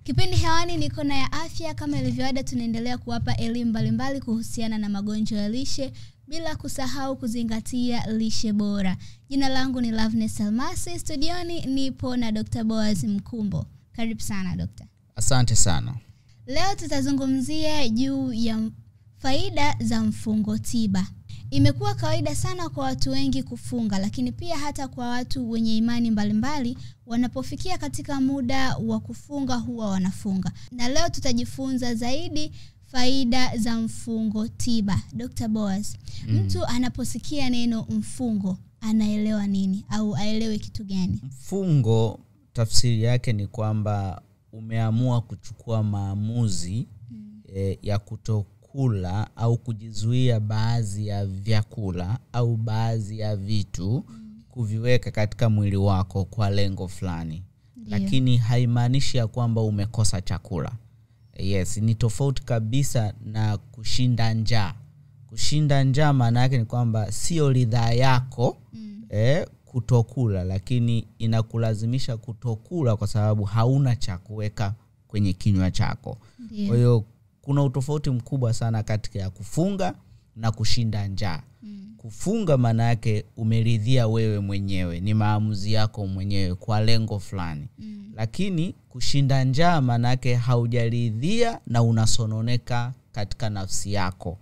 Kipindi hewani ni Kona ya Afya. Kama ilivyoada, tunaendelea kuwapa elimu mbalimbali kuhusiana na magonjwa ya lishe bila kusahau kuzingatia lishe bora. Jina langu ni Loveness Almasi. Studioni nipo na Dr. Boaz Mkumbo. Karibu sana Dr. Asante sana. Leo tutazungumzia juu ya faida za mfungo tiba. Imekuwa kawaida sana kwa watu wengi kufunga, lakini pia hata kwa watu wenye imani mbalimbali wanapofikia katika muda wa kufunga huwa wanafunga. Na leo tutajifunza zaidi faida za mfungo tiba. Dr. Boaz, mtu anaposikia neno mfungo anaelewa nini au aelewe kitu gani? Mfungo tafsiri yake ni kwamba umeamua kuchukua maamuzi ya kutokula au kujizuia baadhi ya vyakula au baadhi ya vitu kuviweka katika mwili wako kwa lengo fulani. Lakini haimaanishi ya kwamba umekosa chakula. Yes, ni tofauti kabisa na kushinda njaa. Kushinda njaa maana yake ni kwamba sio ridhaa yako kutokula, lakini inakulazimisha kutokula kwa sababu hauna cha kuweka kwenye kinywa chako. Kwa hiyo kuna utofauti mkubwa sana kati ya kufunga na kushinda njaa. Kufunga maana yake umeridhia wewe mwenyewe, ni maamuzi yako mwenyewe kwa lengo fulani. Lakini kushinda njaa maana yake haujaridhia na unasononeka katika nafsi yako.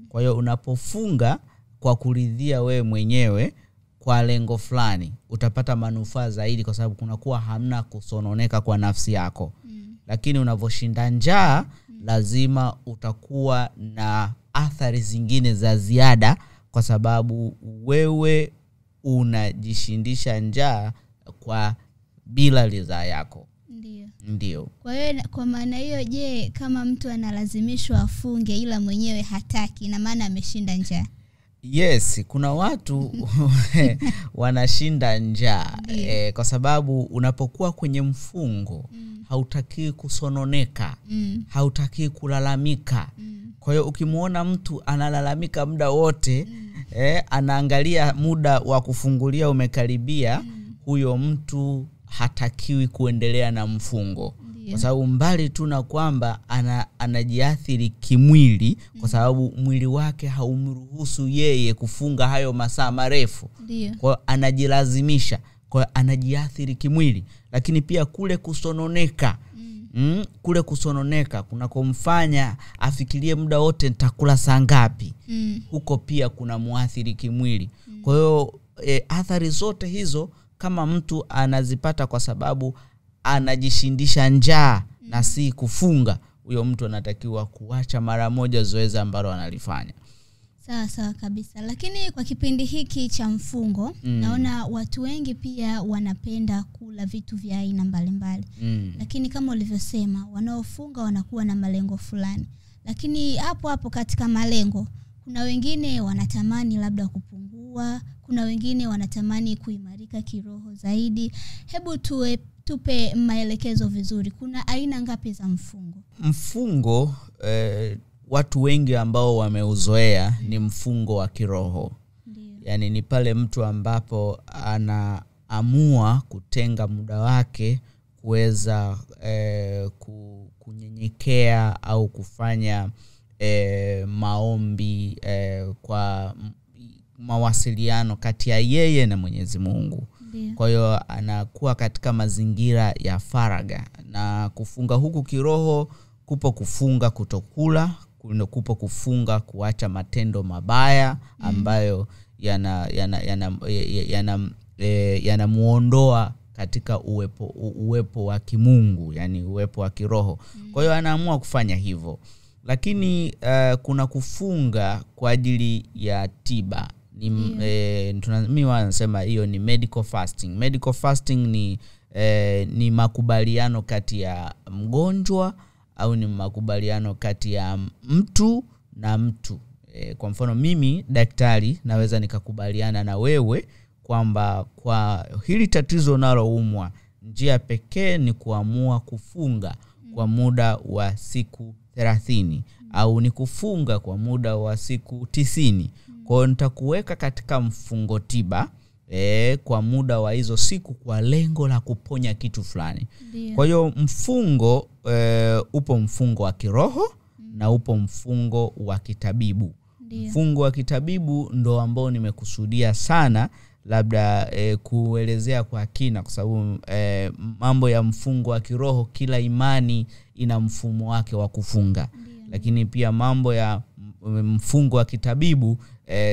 Kwa hiyo unapofunga kwa kuridhia wewe mwenyewe kwa lengo fulani, utapata manufaa zaidi kwa sababu kunakuwa hamna kusononeka kwa nafsi yako. Lakini unaposhinda njaa lazima utakuwa na athari zingine za ziada kwa sababu wewe unajishindisha njaa kwa bila ridhaa yako. Ndio. Kwa hiyo kwa maana hiyo, je, kama mtu analazimishwa afunge ila mwenyewe hataki, na maana ameshinda njaa? Yes, kuna watu wanashinda njaa kwa sababu unapokuwa kwenye mfungo hautaki kusononeka, hautaki kulalamika. Kwa hiyo ukimuona mtu analalamika muda wote, anaangalia muda wa kufungulia umekaribia, huyo mtu hatakiwi kuendelea na mfungo. Kwa sababu mbali tu na kwamba anajiathiri kimwili kwa sababu mwili wake haumruhusu yeye kufunga hayo masaa marefu. Kwa anajilazimisha, kwa anajiathiri kimwili, lakini pia kule kusononeka. Kule kusononeka kunakomfanya afikirie muda wote nitakula saa ngapi. Huko pia kuna muathiri kimwili. Kwa hiyo athari zote hizo kama mtu anazipata kwa sababu anajishindisha njaa na si kufunga, huyo mtu anatakiwa kuacha mara moja zoezi ambalo analifanya. Sawa kabisa. Lakini kwa kipindi hiki cha mfungo naona watu wengi pia wanapenda kula vitu vya aina mbalimbali. Lakini kama ulivyosema, wanaofunga wanakuwa na malengo fulani. Lakini hapo katika malengo kuna wengine wanatamani labda kupungua, kuna wengine wanatamani kuimarika kiroho zaidi. Hebu tupe maelekezo vizuri. Kuna aina ngapi za mfungo? Mfungo watu wengi ambao wameuzoea ni mfungo wa kiroho. Yaani ni pale mtu ambapo anaamua kutenga muda wake kuweza kunyenyekea au kufanya maombi kwa mawasiliano kati ya yeye na Mwenyezi Mungu. Kwa hiyo anakuwa katika mazingira ya faraga. Na kufunga huku kiroho kupo kufunga kutokula, kupo kufunga kuacha matendo mabaya ambayo yanamuondoa katika uwepo wa kimungu, yani uwepo wa kiroho. Kwa hiyo anaamua kufanya hivyo. Lakini kuna kufunga kwa ajili ya tiba. Mimi wanasema hiyo ni medical fasting. Medical fasting ni makubaliano kati ya mgonjwa au ni makubaliano kati ya mtu na mtu. Kwa mfano mimi daktari naweza nikakubaliana na wewe kwamba kwa hili tatizo unaloumwa, njia pekee ni kuamua kufunga kwa muda wa siku 30 au ni kufunga kwa muda wa siku 90. Kwa hiyo nitakuweka katika mfungo tiba kwa muda wa hizo siku kwa lengo la kuponya kitu fulani. Kwa hiyo mfungo upo mfungo wa kiroho na upo mfungo wa kitabibu. Mfungo wa kitabibu ndo ambao nimekusudia sana labda kuelezea kwa kina, kwa sababu mambo ya mfungo wa kiroho kila imani ina mfumo wake wa kufunga. Lakini pia mambo ya mfungo wa kitabibu,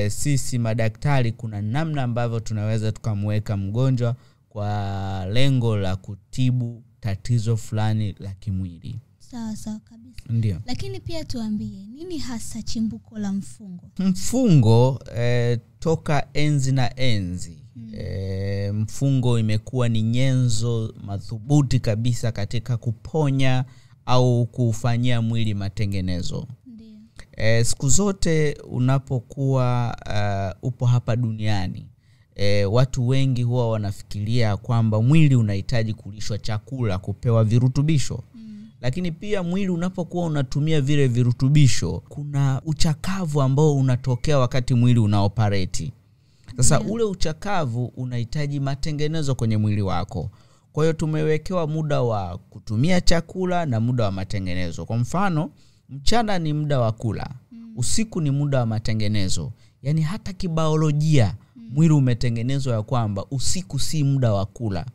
sisi madaktari kuna namna ambavyo tunaweza tukamweka mgonjwa kwa lengo la kutibu tatizo fulani la kimwili. Sawa kabisa. Ndio. Lakini pia tuambie, nini hasa chimbuko la mfungo? Mfungo toka enzi na enzi. Mfungo imekuwa ni nyenzo madhubuti kabisa katika kuponya au kufanyia mwili matengenezo. Siku zote unapokuwa upo hapa duniani, watu wengi huwa wanafikiria kwamba mwili unahitaji kulishwa chakula, kupewa virutubisho. Lakini pia mwili unapokuwa unatumia vile virutubisho, kuna uchakavu ambao unatokea wakati mwili unaoperate. Sasa ule uchakavu unahitaji matengenezo kwenye mwili wako. Kwa hiyo tumewekewa muda wa kutumia chakula na muda wa matengenezo. Kwa mfano, mchana ni muda wa kula, usiku ni muda wa matengenezo. Yaani hata kibiolojia mwili umetengenezwa ya kwamba usiku si muda wa kula.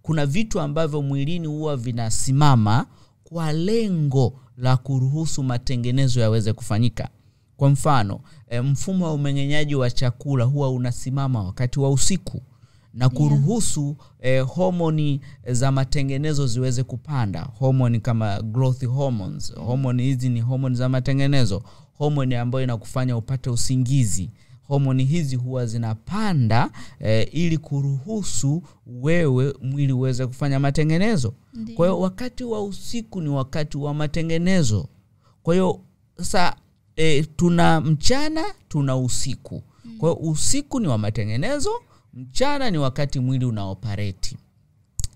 Kuna vitu ambavyo mwilini huwa vinasimama kwa lengo la kuruhusu matengenezo yaweze kufanyika. Kwa mfano, mfumo wa umeng'enyaji wa chakula huwa unasimama wakati wa usiku na kuruhusu homoni za matengenezo ziweze kupanda. Homoni kama growth hormones. Homoni hizi ni homoni za matengenezo. Homoni ambayo inakufanya upate usingizi. Homoni hizi huwa zinapanda ili kuruhusu wewe mwili uweze kufanya matengenezo. Kwa hiyo wakati wa usiku ni wakati wa matengenezo. Kwa hiyo sasa tuna mchana, tuna usiku. Kwa hiyo usiku ni wa matengenezo, mchana ni wakati mwili unaoperate.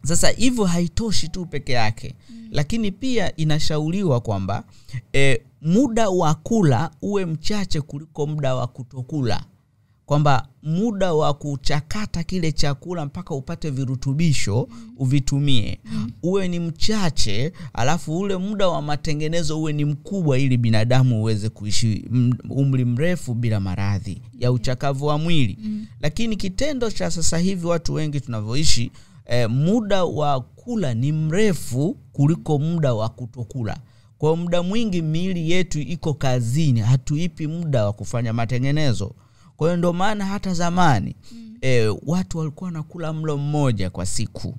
Sasa hivyo haitoshi tu peke yake. Lakini pia inashauriwa kwamba muda wa kula uwe mchache kuliko muda wa kutokula. Kwamba muda wa kuchakata kile chakula mpaka upate virutubisho uvitumie uwe ni mchache, alafu ule muda wa matengenezo uwe ni mkubwa, ili binadamu uweze kuishi umri mrefu bila maradhi ya uchakavu wa mwili. Lakini kitendo cha sasa hivi watu wengi tunavyoishi, muda wa kula ni mrefu kuliko muda wa kutokula. Kwa muda mwingi miili yetu iko kazini, hatuipi muda wa kufanya matengenezo. Kwa hiyo ndio maana hata zamani watu walikuwa wanakula mlo mmoja kwa siku.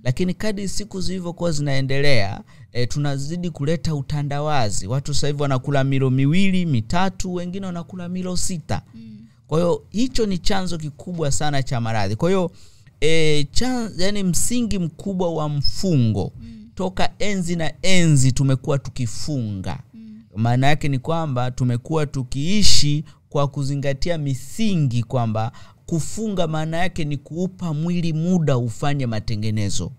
Lakini kadri siku zilivyokuwa zinaendelea, tunazidi kuleta utandawazi. Watu sasa hivi wanakula milo 2, 3, wengine wanakula milo 6. Kwa hiyo hicho ni chanzo kikubwa sana cha maradhi. Kwa hiyo yani msingi mkubwa wa mfungo toka enzi na enzi tumekuwa tukifunga. Maana yake ni kwamba tumekuwa tukiishi kwa kuzingatia misingi kwamba kufunga maana yake ni kuupa mwili muda ufanye matengenezo.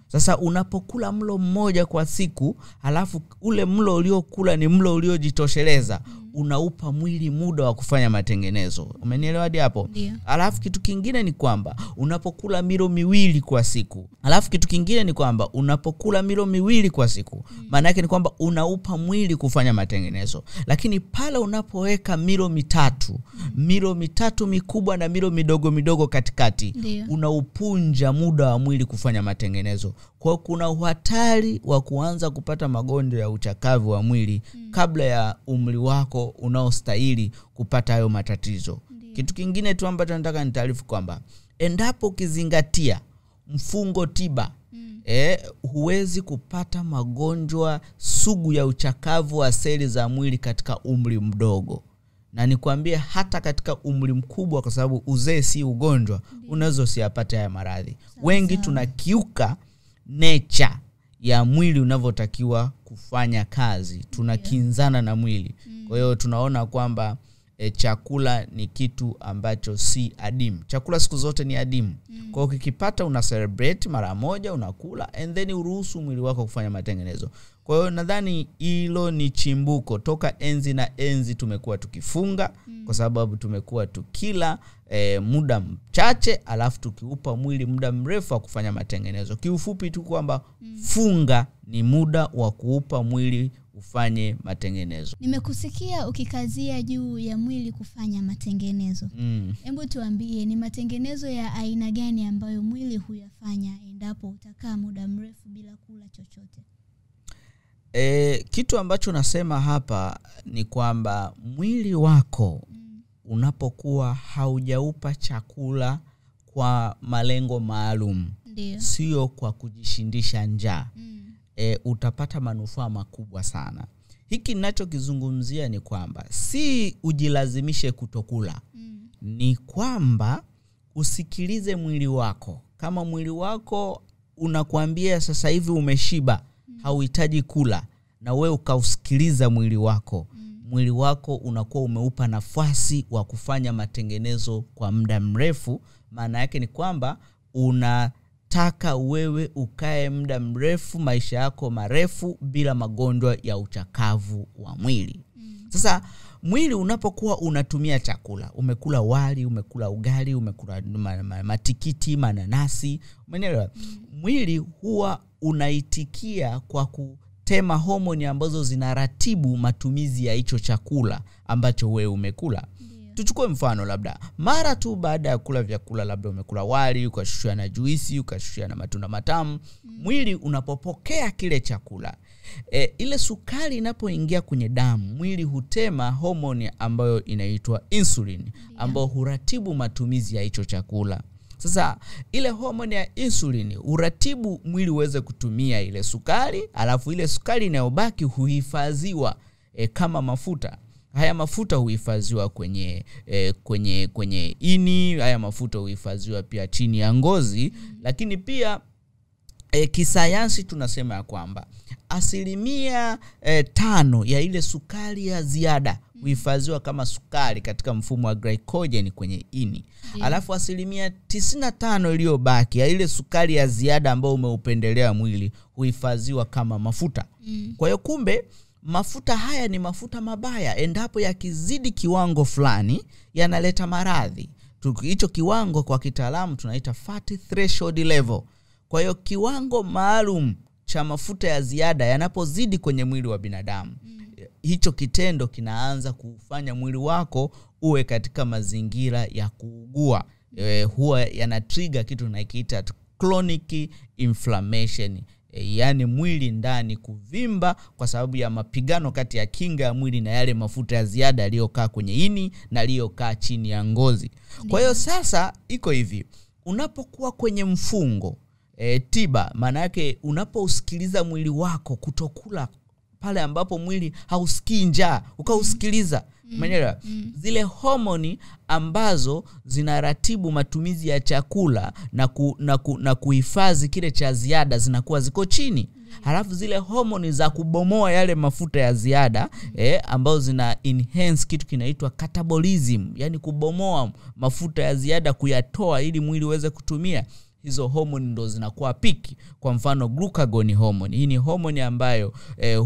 Sasa unapokula mlo mmoja kwa siku, halafu ule mlo uliokula ni mlo uliojitosheleza, unaupa mwili muda wa kufanya matengenezo. Umenielewa hadi hapo? Halafu kitu kingine ni kwamba unapokula milo 2 kwa siku. Halafu kitu kingine ni kwamba unapokula milo 2 kwa siku, maana yake ni kwamba unaupa mwili kufanya matengenezo. Lakini pale unapoweka milo 3, milo 3 mikubwa na milo midogo midogo katikati, unaupunja muda wa mwili kufanya matengenezo. Kwa kuna uhatari wa kuanza kupata magonjwa ya uchakavu wa mwili kabla ya umri wako unaostahili kupata hayo matatizo. Kitu kingine tu ambacho nataka nitaarifu kwamba endapo ukizingatia mfungo tiba, huwezi kupata magonjwa sugu ya uchakavu wa seli za mwili katika umri mdogo. Na nikwambie hata katika umri mkubwa, kwa sababu uzee si ugonjwa, unaweza usiyapate haya maradhi. Wengi tunakiuka nature ya mwili unavyotakiwa kufanya kazi, tunakinzana na mwili. Kwa hiyo tunaona kwamba chakula ni kitu ambacho si adimu. Chakula siku zote ni adimu. Kwa hiyo ukikipata una celebrate mara moja, unakula and then uruhusu mwili wako kufanya matengenezo. Kwa hiyo nadhani hilo ni chimbuko. Toka enzi na enzi tumekuwa tukifunga kwa sababu tumekuwa tukila muda mchache alafu tukiupa mwili muda mrefu wa kufanya matengenezo. Kiufupi tu kwamba funga ni muda wa kuupa mwili ufanye matengenezo. Nimekusikia ukikazia juu ya mwili kufanya matengenezo. Hebu tuambie ni matengenezo ya aina gani ambayo mwili huyafanya endapo utakaa muda mrefu bila kula chochote? Kitu ambacho nasema hapa ni kwamba mwili wako unapokuwa haujaupa chakula kwa malengo maalum, sio kwa kujishindisha njaa, utapata manufaa makubwa sana. Hiki ninachokizungumzia ni kwamba si ujilazimishe kutokula. Ni kwamba usikilize mwili wako. Kama mwili wako unakuambia sasa hivi umeshiba, hauhitaji kula, na wewe ukausikiliza mwili wako, mwili wako unakuwa umeupa nafasi wa kufanya matengenezo kwa muda mrefu. Maana yake ni kwamba unataka wewe ukae muda mrefu, maisha yako marefu bila magonjwa ya uchakavu wa mwili. Sasa mwili unapokuwa unatumia chakula, umekula wali, umekula ugali, umekula matikiti, mananasi, umeelewa? Mwili huwa unaitikia kwa kutema homoni ambazo zinaratibu matumizi ya hicho chakula ambacho wewe umekula. Tuchukue mfano, labda mara tu baada ya kula vyakula, labda umekula wali, ukashushia na juisi, ukashushia na matunda matamu, mwili unapopokea kile chakula, ile sukari inapoingia kwenye damu, mwili hutema homoni ambayo inaitwa insulin, ambayo huratibu matumizi ya hicho chakula. Sasa ile homoni ya insulin uratibu mwili uweze kutumia ile sukari, alafu ile sukari inayobaki huhifadhiwa kama mafuta. Haya mafuta huhifadhiwa kwenye ini, haya mafuta huhifadhiwa pia chini ya ngozi, lakini pia kisayansi tunasema ya kwamba 5% ya ile sukari ya ziada huhifadhiwa kama sukari katika mfumo wa glycogen kwenye ini. Alafu 95% iliyobaki ya ile sukari ya ziada ambayo umeupendelea mwili huhifadhiwa kama mafuta. Kwa hiyo kumbe mafuta haya ni mafuta mabaya. Endapo yakizidi kiwango fulani yanaleta maradhi. Hicho kiwango kwa kitaalamu tunaita fatty threshold level. Kwa hiyo kiwango maalum cha mafuta ya ziada yanapozidi kwenye mwili wa binadamu, hicho kitendo kinaanza kufanya mwili wako uwe katika mazingira ya kuugua. Huwa yanatrigger kitu tunakiita chronic inflammation. Yani mwili ndani kuvimba kwa sababu ya mapigano kati ya kinga ya mwili na yale mafuta ya ziada yaliyokaa kwenye ini na yaliyokaa chini ya ngozi. Kwa hiyo sasa iko hivi, unapokuwa kwenye mfungo tiba, maana yake unapousikiliza mwili wako kutokula pale ambapo mwili hausikii njaa, ukausikiliza, umeelewa? Zile homoni ambazo zinaratibu matumizi ya chakula na kuhifadhi kile cha ziada zinakuwa ziko chini. Halafu zile homoni za kubomoa yale mafuta ya ziada ambazo zina enhance kitu kinaitwa catabolism, yani kubomoa mafuta ya ziada, kuyatoa ili mwili uweze kutumia. Hizo homoni ndo zinakuwa piki. Kwa mfano glucagon hormone. Hii ni homoni ambayo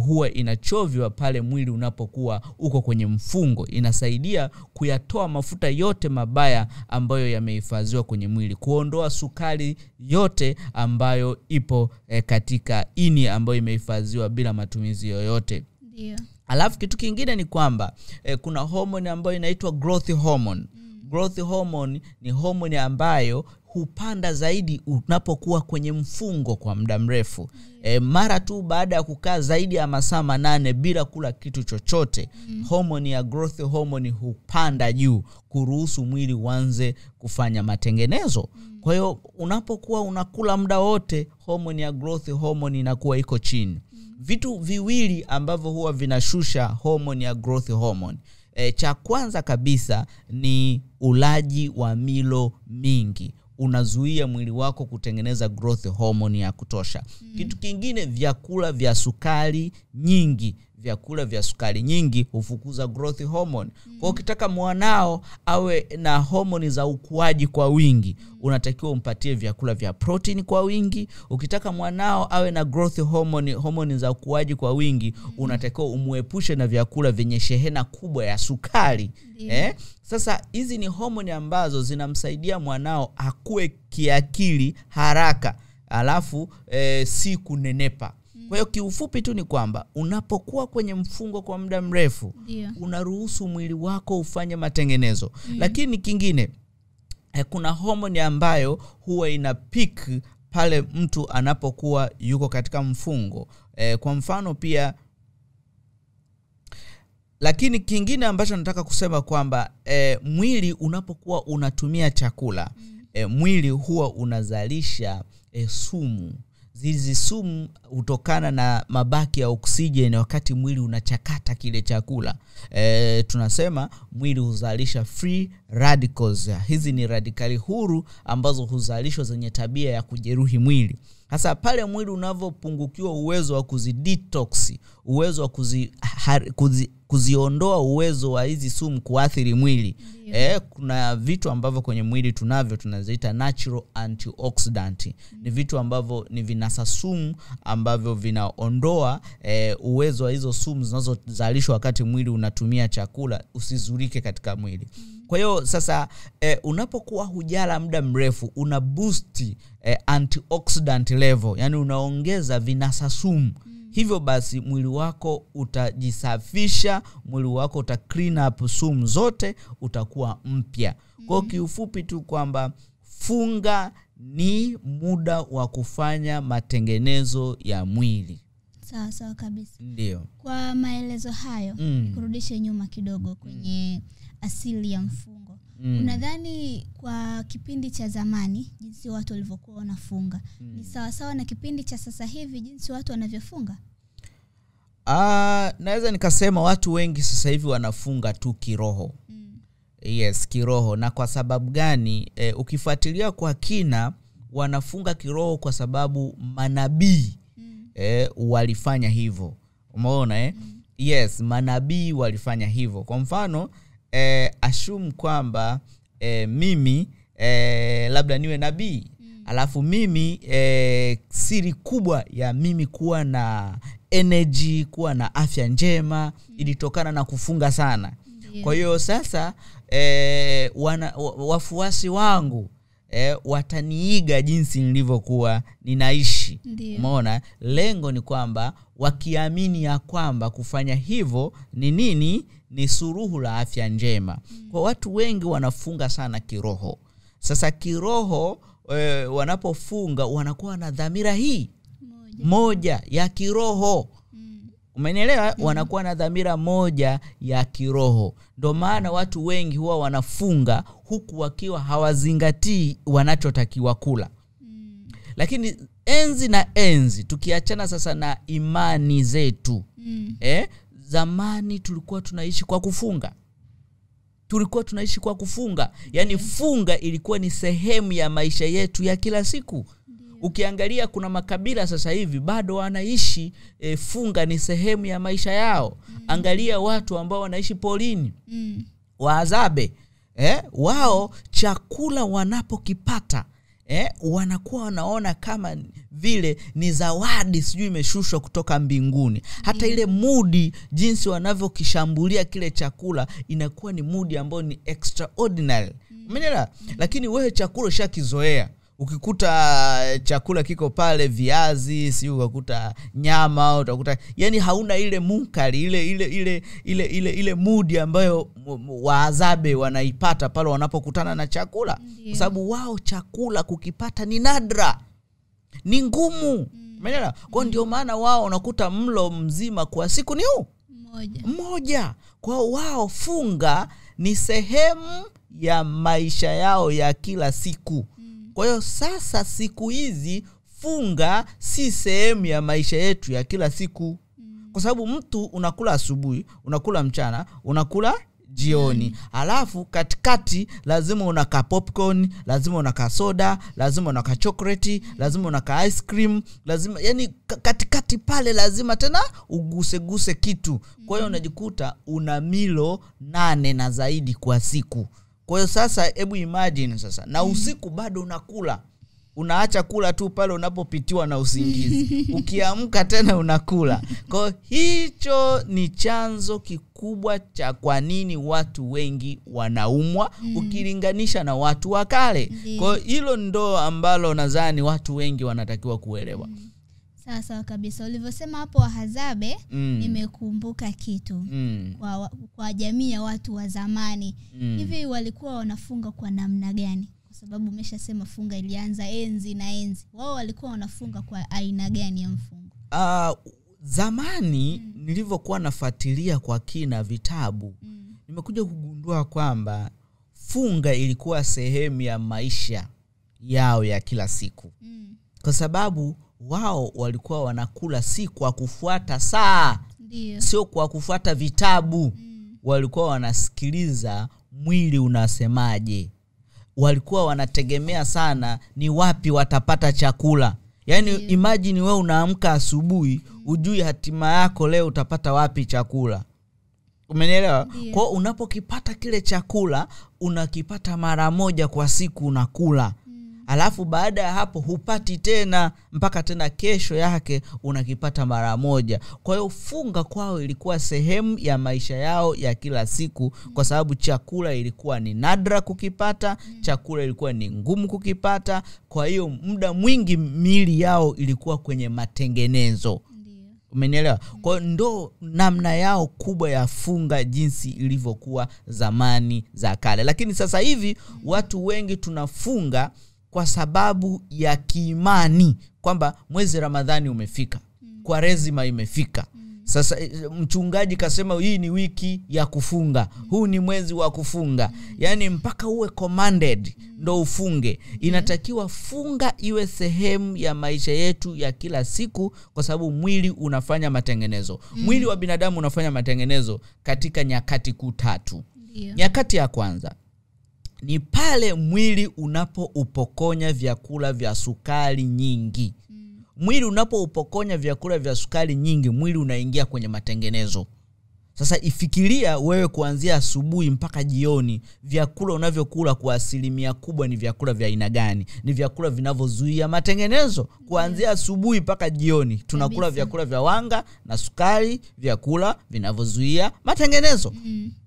huwa inachovywa pale mwili unapokuwa uko kwenye mfungo. Inasaidia kuyatoa mafuta yote mabaya ambayo yamehifadhiwa kwenye mwili, kuondoa sukari yote ambayo ipo katika ini ambayo imehifadhiwa bila matumizi yoyote. Ndio. Alafu kitu kingine ni kwamba kuna homoni ambayo inaitwa growth hormone. Growth hormone ni homoni ambayo hupanda zaidi unapokuwa kwenye mfungo kwa muda mrefu. Mara tu baada ya kukaa zaidi ya masaa 8 bila kula kitu chochote, homoni ya growth hormone hupanda juu kuruhusu mwili uanze kufanya matengenezo. Kwa hiyo unapokuwa unakula muda wote, homoni ya growth hormone inakuwa iko chini. Vitu viwili ambavyo huwa vinashusha homoni ya growth hormone. Cha kwanza kabisa ni ulaji wa milo mingi. Unazuia mwili wako kutengeneza growth hormone ya kutosha. Kitu kingine, vyakula vya sukari nyingi vyakula vya sukari nyingi hufukuza growth hormone. Kwa ukitaka mwanao awe na homoni za ukuaji kwa wingi, unatakiwa umpatie vyakula vya protein kwa wingi. Ukitaka mwanao awe na growth hormone, homoni za ukuaji kwa wingi, unatakiwa umuepushe na vyakula vyenye shehena kubwa ya sukari. Sasa hizi ni homoni ambazo zinamsaidia mwanao akue kiakili haraka, alafu si kunenepa. Kwa hiyo kiufupi tu ni kwamba unapokuwa kwenye mfungo kwa muda mrefu, unaruhusu mwili wako ufanye matengenezo. Lakini kingine, kuna homoni ambayo huwa ina peak pale mtu anapokuwa yuko katika mfungo. Kwa mfano pia, lakini kingine ambacho nataka kusema kwamba mwili unapokuwa unatumia chakula, mwili huwa unazalisha sumu. Hizi sumu hutokana na mabaki ya oksijeni wakati mwili unachakata kile chakula. Tunasema mwili huzalisha free radicals. Hizi ni radikali huru ambazo huzalishwa zenye tabia ya kujeruhi mwili. Hasa pale mwili unavyopungukiwa uwezo wa kuzidetox, uwezo wa kuziondoa uwezo wa hizi sumu kuathiri mwili. Kuna vitu ambavyo kwenye mwili tunaziita natural antioxidant. Ni vitu ambavyo ni vinasa sumu ambavyo vinaondoa uwezo wa hizo sumu zinazozalishwa wakati mwili unatumia chakula usizurike katika mwili. Kwa hiyo sasa unapokuwa hujala muda mrefu, una boost antioxidant level, yani unaongeza vinasa sumu. Hivyo basi mwili wako utajisafisha, mwili wako uta clean up sumu zote, utakuwa mpya. Kwa kiufupi tu kwamba funga ni muda wa kufanya matengenezo ya mwili. Sawa kabisa. Ndio. Kwa maelezo hayo, kurudishe nyuma kidogo kwenye asili ya mfungo. Unadhani kwa kipindi cha zamani jinsi watu walivyokuwa wanafunga ni sawa na kipindi cha sasa hivi jinsi watu wanavyofunga? Naweza nikasema watu wengi sasa hivi wanafunga tu kiroho. Yes, kiroho. Na kwa sababu gani? Ukifuatilia kwa kina, wanafunga kiroho kwa sababu manabii walifanya hivyo. Umeona Yes, manabii walifanya hivyo. Kwa mfano, assume kwamba mimi labda niwe nabii, alafu mimi siri kubwa ya mimi kuwa na energy, kuwa na afya njema ilitokana na kufunga sana. Kwa hiyo sasa wafuasi wangu wataniiga jinsi nilivyokuwa ninaishi. Umeona? Lengo ni kwamba wakiamini ya kwamba kufanya hivyo ni nini? Ni suruhu la afya njema. Kwa watu wengi wanafunga sana kiroho. Sasa kiroho wanapofunga wanakuwa na dhamira hii moja ya kiroho. Umenielewa? Wanakuwa na dhamira moja ya kiroho. Ndio maana watu wengi huwa wanafunga huku wakiwa hawazingatii wanachotakiwa kula. Lakini enzi tukiachana sasa na imani zetu, zamani tulikuwa tunaishi kwa kufunga. Yaani funga ilikuwa ni sehemu ya maisha yetu ya kila siku. Ukiangalia kuna makabila sasa hivi bado wanaishi funga ni sehemu ya maisha yao. Angalia watu ambao wanaishi polini, Waazabe, wao chakula wanapokipata wanakuwa wanaona kama vile ni zawadi sijui imeshushwa kutoka mbinguni. Hata ile mudi jinsi wanavyokishambulia kile chakula inakuwa ni mudi ambayo ni extraordinary. Umeelewa? Lakini wewe chakula ushakizoea. Ukikuta chakula kiko pale viazi, si ukakuta nyama, utakuta yani hauna ile munkari, ile mudi ambayo Waazabe wanaipata pale wanapokutana na chakula. Kwa sababu wao chakula kukipata ni nadra, ni ngumu. Umeelewa? Kwa ndio maana wao unakuta mlo mzima kwa siku ni mmoja. Kwa wao funga ni sehemu ya maisha yao ya kila siku. Kwa hiyo sasa siku hizi funga si sehemu ya maisha yetu ya kila siku. Kwa sababu mtu unakula asubuhi, unakula mchana, unakula jioni. Alafu katikati lazima unaka popcorn, lazima unaka soda, lazima unaka chocolate, lazima unaka ice cream, lazima yani katikati pale lazima tena uguse kitu. Kwa hiyo unajikuta una milo 8 na zaidi kwa siku. Kwa hiyo sasa hebu imagine sasa, na usiku bado unakula. Unaacha kula tu pale unapopitiwa na usingizi. Ukiamka tena unakula. Kwa hicho ni chanzo kikubwa cha kwa nini watu wengi wanaumwa ukilinganisha na watu wa kale. Kwa hilo ndo ambalo nadhani watu wengi wanatakiwa kuelewa. Sawa kabisa. Ulivyosema hapo Wahadzabe, nimekumbuka kitu. Kwa jamii ya watu wa zamani, hivi walikuwa wanafunga kwa namna gani? Kwa sababu umeshasema funga ilianza enzi na enzi. Wao walikuwa wanafunga kwa aina gani ya mfungo? Zamani nilivyokuwa nafuatilia kwa kina vitabu, nimekuja kugundua kwamba funga ilikuwa sehemu ya maisha yao ya kila siku. Kwa sababu wao walikuwa wanakula si kwa kufuata saa, sio kwa kufuata vitabu. Walikuwa wanasikiliza mwili unasemaje. Walikuwa wanategemea sana ni wapi watapata chakula. Yani imagine wewe unaamka asubuhi, ujui hatima yako leo utapata wapi chakula. Umenielewa? Kwa unapokipata kile chakula, unakipata mara moja kwa siku unakula. Alafu baada ya hapo hupati tena mpaka tena kesho yake unakipata mara moja. Kwa hiyo funga kwao ilikuwa sehemu ya maisha yao ya kila siku, kwa sababu chakula ilikuwa ni nadra kukipata, chakula ilikuwa ni ngumu kukipata. Kwa hiyo muda mwingi miili yao ilikuwa kwenye matengenezo. Umenielewa? Kwa ndo namna yao kubwa ya funga jinsi ilivyokuwa zamani za kale. Lakini sasa hivi watu wengi tunafunga kwa sababu ya kiimani, kwamba mwezi Ramadhani umefika, Kwaresima imefika. Sasa mchungaji kasema hii ni wiki ya kufunga, huu ni mwezi wa kufunga. Yani mpaka uwe commanded ndo ufunge. Inatakiwa funga iwe sehemu ya maisha yetu ya kila siku, kwa sababu mwili unafanya matengenezo. Mwili wa binadamu unafanya matengenezo katika nyakati kuu 3. Nyakati ya kwanza ni pale mwili unapoupokonya vyakula vya sukari nyingi. Mwili unapoupokonya vyakula vya sukari nyingi, mwili unaingia kwenye matengenezo. Sasa ifikiria wewe kuanzia asubuhi mpaka jioni, vyakula unavyokula kwa asilimia kubwa ni vyakula vya aina gani? Ni vyakula vinavyozuia matengenezo. Kuanzia asubuhi mpaka jioni tunakula vyakula vya wanga na sukari, vyakula vinavyozuia matengenezo.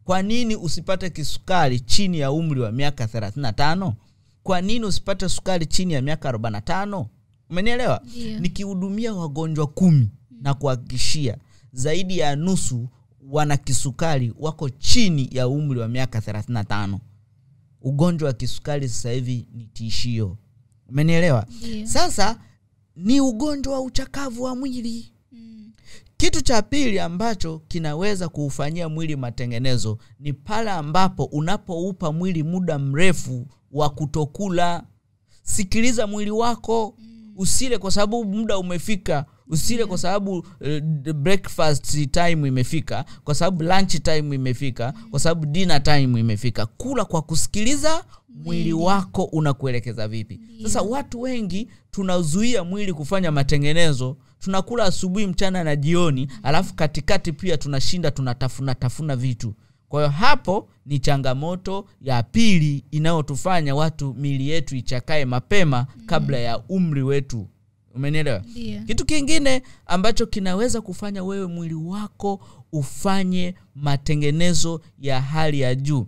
Kwa nini usipate kisukari chini ya umri wa miaka 35? Kwa nini usipate sukari chini ya miaka 45? Umenielewa? Nikihudumia wagonjwa 10 na kuhakikishia zaidi ya nusu wana kisukari wako chini ya umri wa miaka 35. Ugonjwa wa kisukari sasa hivi ni tishio. Umenielewa? Sasa ni ugonjwa wa uchakavu wa mwili. Kitu cha pili ambacho kinaweza kuufanyia mwili matengenezo ni pale ambapo unapoupa mwili muda mrefu wa kutokula. Sikiliza mwili wako. Usile kwa sababu muda umefika, usile kwa sababu breakfast time imefika, kwa sababu lunch time imefika, kwa sababu dinner time imefika. Kula kwa kusikiliza mwili wako unakuelekeza vipi. Sasa watu wengi tunazuia mwili kufanya matengenezo. Tunakula asubuhi, mchana na jioni, alafu katikati pia tunashinda tunatafuna vitu. Kwa hiyo hapo ni changamoto ya pili inayotufanya watu miili yetu ichakae mapema kabla ya umri wetu. Umenielewa? Kitu kingine ambacho kinaweza kufanya wewe mwili wako ufanye matengenezo ya hali ya juu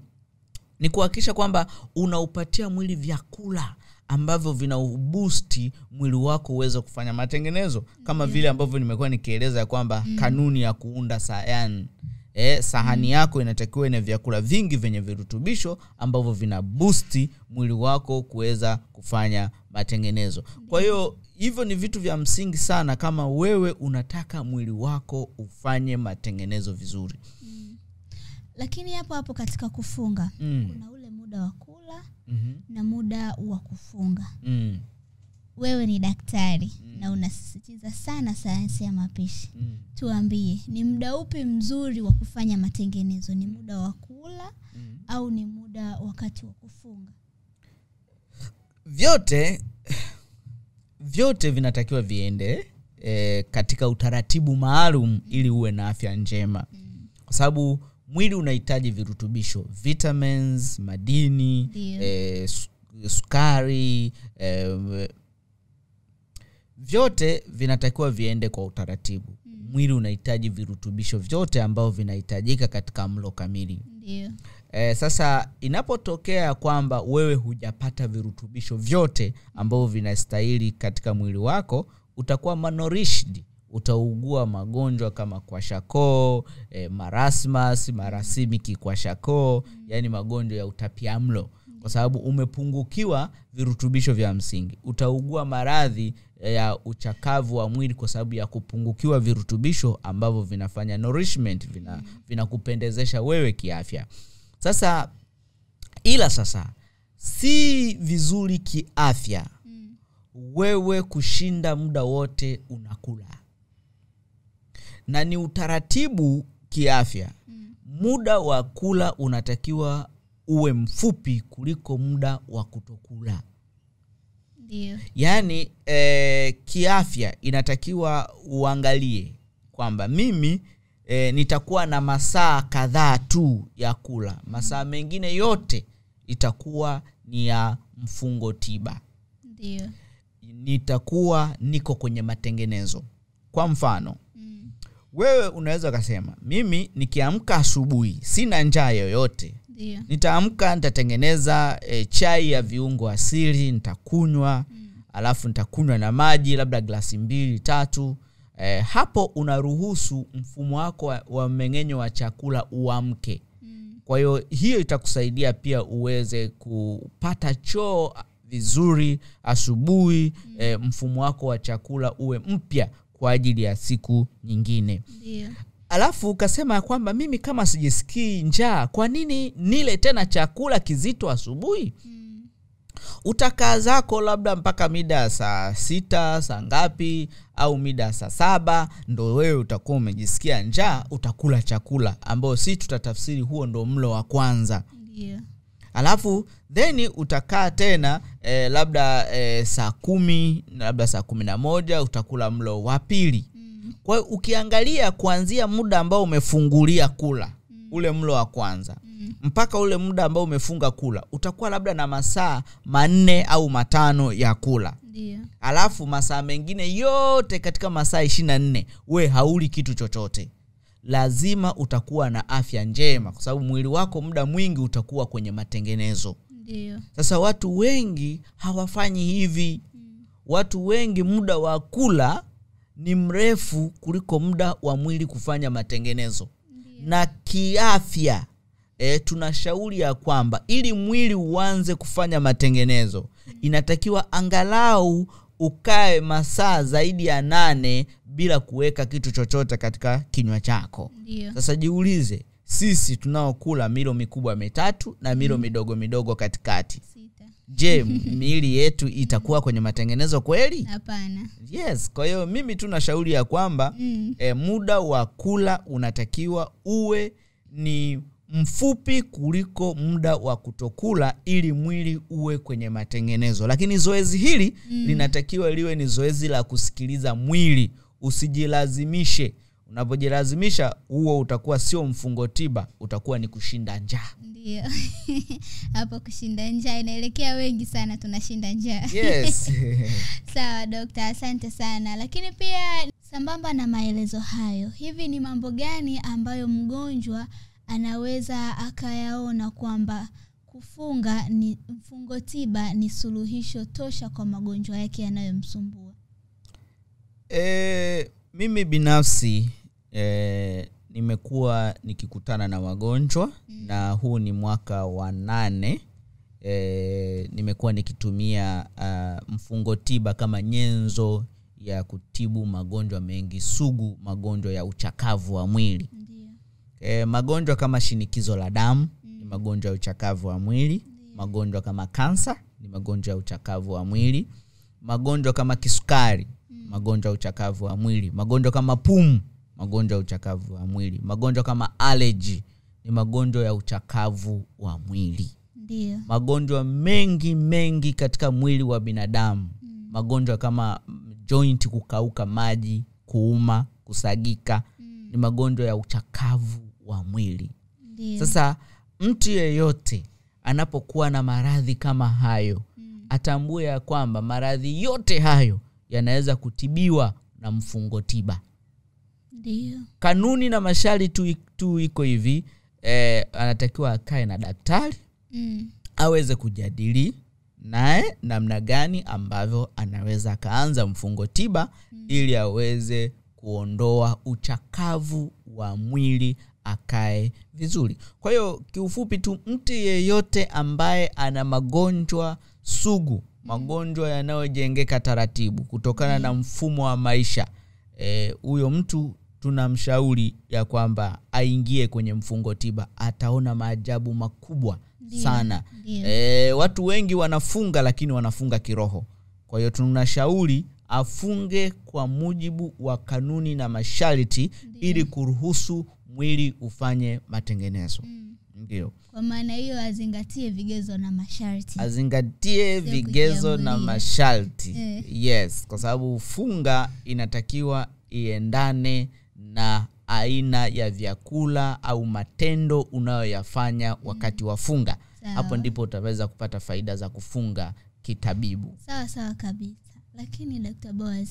ni kuhakikisha kwamba unaupatia mwili vyakula ambavyo vinaubusti mwili wako uweze kufanya matengenezo, kama vile ambavyo nimekuwa nikieleza kwamba kanuni ya kuunda sayani. Sahani yako inatakiwa ina vyakula vingi vyenye virutubisho ambavyo vinaboosti mwili wako kuweza kufanya matengenezo. Kwa hiyo hivyo ni vitu vya msingi sana kama wewe unataka mwili wako ufanye matengenezo vizuri. Lakini hapo katika kufunga kuna ule muda wa kula na muda wa kufunga. Wewe ni daktari na unasisitiza sana sayansi ya mapishi. Tuambie, ni muda upi mzuri wa kufanya matengenezo? Ni muda wa kula au ni muda wakati wa kufunga? Vyote vinatakiwa viende katika utaratibu maalum ili uwe na afya njema. Kwa sababu mwili unahitaji virutubisho, vitamins, madini, sukari, vyote vinatakiwa viende kwa utaratibu. Mwili unahitaji virutubisho vyote ambavyo vinahitajika katika mlo kamili. Ndio. Sasa inapotokea kwamba wewe hujapata virutubisho vyote ambavyo vinastahili katika mwili wako, utakuwa malnourished, utaugua magonjwa kama kwashiorkor, marasmus, marasimic kwashiorkor, yani magonjwa ya utapiamlo, kwa sababu umepungukiwa virutubisho vya msingi. Utaugua maradhi ya uchakavu wa mwili kwa sababu ya kupungukiwa virutubisho ambavyo vinafanya nourishment, vinakupendezesha wewe kiafya. Sasa si vizuri kiafya wewe kushinda muda wote unakula. Na ni utaratibu kiafya. Muda wa kula unatakiwa uwe mfupi kuliko muda wa kutokula. Ndio. Yani kiafya inatakiwa uangalie kwamba mimi nitakuwa na masaa kadhaa tu ya kula. Masaa mengine yote itakuwa ni ya mfungo tiba. Ndio. Nitakuwa niko kwenye matengenezo. Kwa mfano, wewe unaweza kusema mimi nikiamka asubuhi sina njaa yoyote. Ndio. Nitaamka, nitatengeneza chai ya viungo asili, nitakunywa, alafu nitakunywa na maji labda glasi 2-3. Hapo unaruhusu mfumo wako wa mmeng'enyo wa chakula uamke. Kwa hiyo itakusaidia pia uweze kupata choo vizuri asubuhi. Mfumo wako wa chakula uwe mpya kwa ajili ya siku nyingine. Ndio. Alafu ukasema kwamba mimi kama sijisikii njaa, kwa nini nile tena chakula kizito asubuhi? Utakaa zako labda mpaka mida saa 6, saa ngapi, au mida saa 7 ndo wewe utakuwa umejisikia njaa, utakula chakula ambao si tutatafsiri huo ndo mlo wa kwanza. Ndio. Alafu then utakaa tena labda saa 10, labda saa 11 utakula mlo wa pili. Kwa hiyo ukiangalia kuanzia muda ambao umefungulia kula ule mlo wa kwanza mpaka ule muda ambao umefunga kula, utakuwa labda na masaa 4 au 5 ya kula. Ndio. Alafu masaa mengine yote katika masaa 24 we hauli kitu chochote. Lazima utakuwa na afya njema kwa sababu mwili wako muda mwingi utakuwa kwenye matengenezo. Ndio. Sasa watu wengi hawafanyi hivi. Watu wengi muda wa kula ni mrefu kuliko muda wa mwili kufanya matengenezo. Ndiyo. Na kiafya tunashauri ya kwamba ili mwili uanze kufanya matengenezo inatakiwa angalau ukae masaa zaidi ya 8 bila kuweka kitu chochote katika kinywa chako. Ndiyo. Sasa jiulize, sisi tunaokula milo mikubwa 3 na milo midogo midogo katikati, 6. Je, miili yetu itakuwa kwenye matengenezo kweli? Hapana. Yes, kwa hiyo mimi tunashauri ya kwamba muda wa kula unatakiwa uwe ni mfupi kuliko muda wa kutokula ili mwili uwe kwenye matengenezo. Lakini zoezi hili linatakiwa liwe ni zoezi la kusikiliza mwili. Usijilazimishe. Unapojilazimisha huo utakuwa sio mfungo tiba, utakuwa ni kushinda njaa. Ndio. Hapo kushinda njaa inaelekea wengi sana tunashinda njaa. Yes. Sawa dokta, asante sana. Lakini pia sambamba na maelezo hayo, hivi ni mambo gani ambayo mgonjwa anaweza akayaona kwamba kufunga ni mfungo tiba ni suluhisho tosha kwa magonjwa yake yanayomsumbua? Mimi binafsi nimekuwa nikikutana na wagonjwa na huu ni mwaka wa 8. Nimekuwa nikitumia mfungo tiba kama nyenzo ya kutibu magonjwa mengi sugu, magonjwa ya uchakavu wa mwili. Magonjwa kama shinikizo la damu ni magonjwa ya uchakavu wa mwili. Magonjwa kama kansa ni magonjwa ya uchakavu wa mwili. Magonjwa kama kisukari, magonjwa ya uchakavu wa mwili. Magonjwa kama pumu, magonjwa ya uchakavu wa mwili. Magonjwa kama allergy ni magonjwa ya uchakavu wa mwili. Ndio. Magonjwa mengi katika mwili wa binadamu. Magonjwa kama joint kukauka maji, kuuma, kusagika, ni magonjwa ya uchakavu wa mwili. Ndio. Sasa mtu yeyote anapokuwa na maradhi kama hayo, atambue ya kwamba maradhi yote hayo yanaweza kutibiwa na mfungo tiba. Ndio. Kanuni na masharti tu iko hivi, anatakiwa akae na daktari, aweze kujadili naye namna gani ambavyo anaweza kaanza mfungo tiba ili aweze kuondoa uchakavu wa mwili, akae vizuri. Kwa hiyo kiufupi tu, mtu yeyote ambaye ana magonjwa sugu, magonjwa yanayojengeka taratibu kutokana na mfumo wa maisha, huyo mtu tunamshauri ya kwamba aingie kwenye mfungo tiba. Ataona maajabu makubwa sana. Watu wengi wanafunga lakini wanafunga kiroho. Kwa hiyo tunashauri afunge kwa mujibu wa kanuni na masharti ili kuruhusu mwili ufanye matengenezo. Ndio. Kwa maana hiyo azingatie vigezo na masharti. Azingatie vigezo na masharti. Yes, kwa sababu funga inatakiwa iendane na aina ya vyakula au matendo unayoyafanya wakati wa funga. Hapo ndipo utaweza kupata faida za kufunga kitabibu. Sawa kabisa. Lakini Dr. Boaz,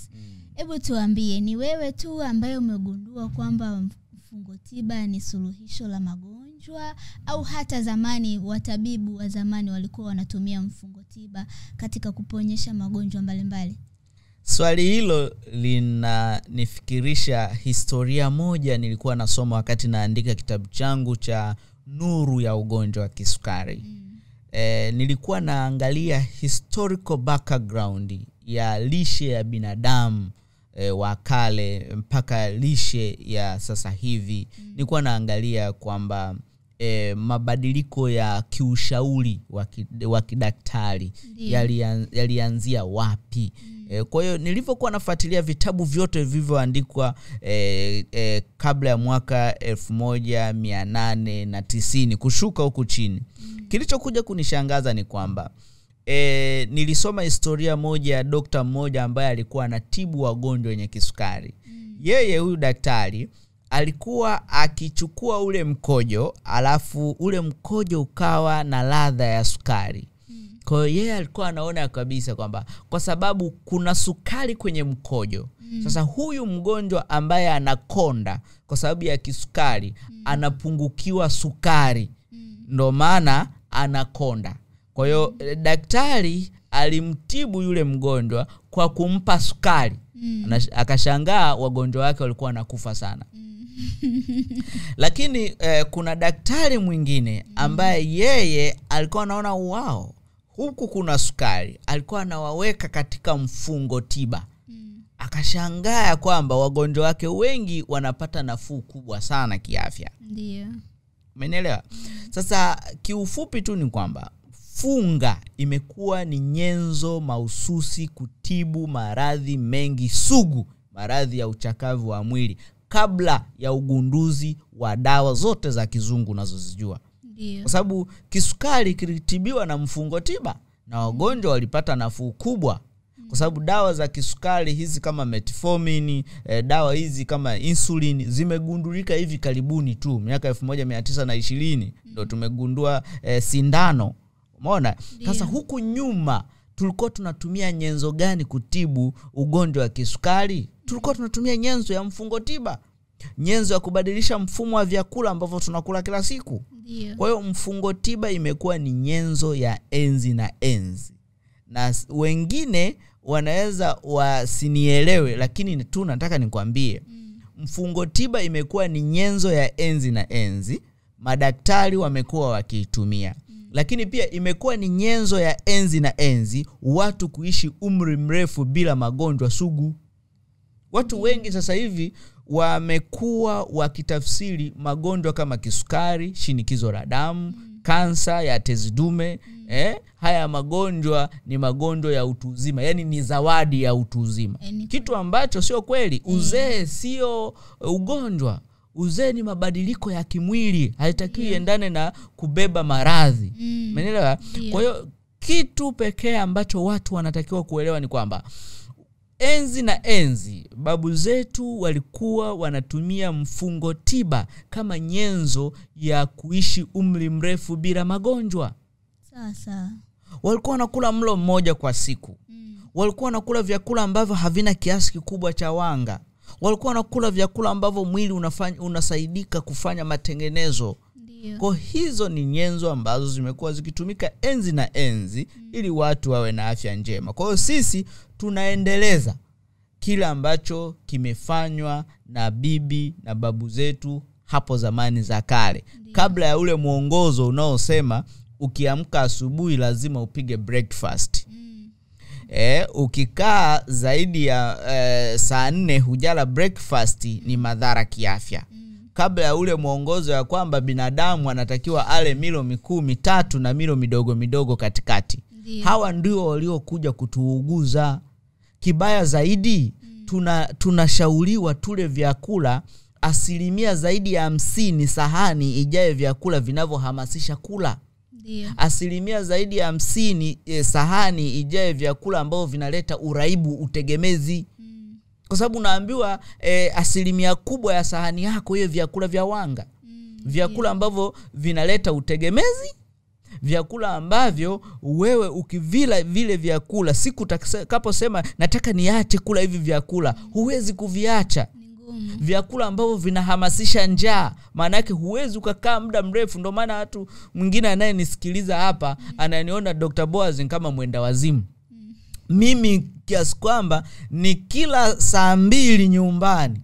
hebu tuambie, ni wewe tu ambaye umegundua kwamba mfungo tiba ni suluhisho la magonjwa, au hata zamani watabibu wa zamani walikuwa wanatumia mfungo tiba katika kuponyesha magonjwa mbalimbali? Swali hilo linanifikirisha historia moja nilikuwa nasoma wakati naandika kitabu changu cha Nuru ya Ugonjwa wa Kisukari. Nilikuwa naangalia historical background ya lishe ya binadamu wa kale mpaka lishe ya sasa hivi. Nilikuwa naangalia kwamba mabadiliko ya kiushauri wa kidaktari yalianzia wapi. Kwa hiyo nilipokuwa nafuatilia vitabu vyote vilivyoandikwa kabla ya mwaka 1890 kushuka huku chini, kilichokuja kunishangaza ni kwamba nilisoma historia moja ya dokta mmoja ambaye alikuwa anatibu wagonjwa wenye kisukari. Yeye huyu daktari alikuwa akichukua ule mkojo, alafu ule mkojo ukawa na ladha ya sukari. Kwa hiyo yeye alikuwa anaona kabisa kwamba kwa sababu kuna sukari kwenye mkojo, sasa huyu mgonjwa ambaye anakonda kwa sababu ya kisukari anapungukiwa sukari, ndio maana anakonda. Kwa hiyo daktari alimtibu yule mgonjwa kwa kumpa sukari. Akashangaa wagonjwa wake walikuwa wanakufa sana. Lakini kuna daktari mwingine ambaye yeye alikuwa anaona huku kuna sukari, alikuwa anawaweka katika mfungo tiba. Akashangaa kwamba wagonjwa wake wengi wanapata nafuu kubwa sana kiafya. Ndio. Umeelewa? Sasa kiufupi tu ni kwamba funga imekuwa ni nyenzo mahususi kutibu maradhi mengi sugu, maradhi ya uchakavu wa mwili, kabla ya ugunduzi wa dawa zote za kizungu unazozijua. Kwa sababu kisukari kilitibiwa na mfungo tiba na wagonjwa walipata nafuu kubwa. Kwa sababu dawa za kisukari hizi kama metformin, dawa hizi kama insulin zimegundulika hivi karibuni tu, miaka 1920 ndio tumegundua sindano. Umeona? Sasa huku nyuma tulikuwa tunatumia nyenzo gani kutibu ugonjwa wa kisukari? Tulikuwa tunatumia nyenzo ya mfungo tiba, nyenzo ya kubadilisha mfumo wa vyakula ambavyo tunakula kila siku. Kwa hiyo mfungo tiba imekuwa ni nyenzo ya enzi na enzi. Na wengine wanaweza wasinielewe, lakini tu nataka nikwambie, mfungo tiba imekuwa ni nyenzo ya enzi na enzi. Madaktari wamekuwa wakiitumia. Lakini pia imekuwa ni nyenzo ya enzi na enzi watu kuishi umri mrefu bila magonjwa sugu. Watu wengi sasa hivi wamekuwa wakitafsiri magonjwa kama kisukari, shinikizo la damu, kansa ya tezi dume. Haya magonjwa ni magonjwa ya utu uzima, yani ni zawadi ya utu uzima. Kitu ambacho sio kweli. Uzee sio ugonjwa. uzee ni mabadiliko ya kimwili, haitakiwi endane na kubeba maradhi. Umeelewa? Kwa hiyo kitu pekee ambacho watu wanatakiwa kuelewa ni kwamba enzi na enzi babu zetu walikuwa wanatumia mfungo tiba kama nyenzo ya kuishi umri mrefu bila magonjwa. Sasa walikuwa wanakula mlo mmoja kwa siku. Walikuwa wanakula vyakula ambavyo havina kiasi kikubwa cha wanga. Walikuwa wanakula vyakula ambavyo mwili unasaidika kufanya matengenezo. Kwa hizo ni nyenzo ambazo zimekuwa zikitumika enzi na enzi ili watu wawe na afya njema. Kwa hiyo sisi tunaendeleza kile ambacho kimefanywa na bibi na babu zetu hapo zamani za kale. Kabla ya ule mwongozo unaosema ukiamka asubuhi lazima upige breakfast. Ukikaa zaidi ya saa 4 hujala breakfast ni madhara kiafya. Kabla ya ule mwongozo ya kwamba binadamu anatakiwa ale milo mikuu 3 na milo midogo midogo katikati. Hawa ndio waliokuja kutuuguza. Kibaya zaidi tunashauriwa tule vyakula asilimia zaidi ya 50 sahani ijaye vyakula vinavyohamasisha kula. Asilimia zaidi ya 50 sahani ijaye vyakula ambao vinaleta uraibu, utegemezi. Kwa sababu unaambiwa asilimia kubwa ya sahani yako hiyo vyakula vya wanga. Vyakula ambavyo vinaleta utegemezi, vyakula ambavyo wewe ukivila vile vyakula siku utakaposema nataka niache kula hivi vyakula, huwezi kuviacha. Vyakula ambavyo vinahamasisha njaa, maana yake huwezi ukakaa muda mrefu. Ndio maana watu mwingine anayenisikiliza hapa ananiona Dr. Boaz kama mwenda wazimu. Mimi kiasi kwamba ni kila saa 2 nyumbani,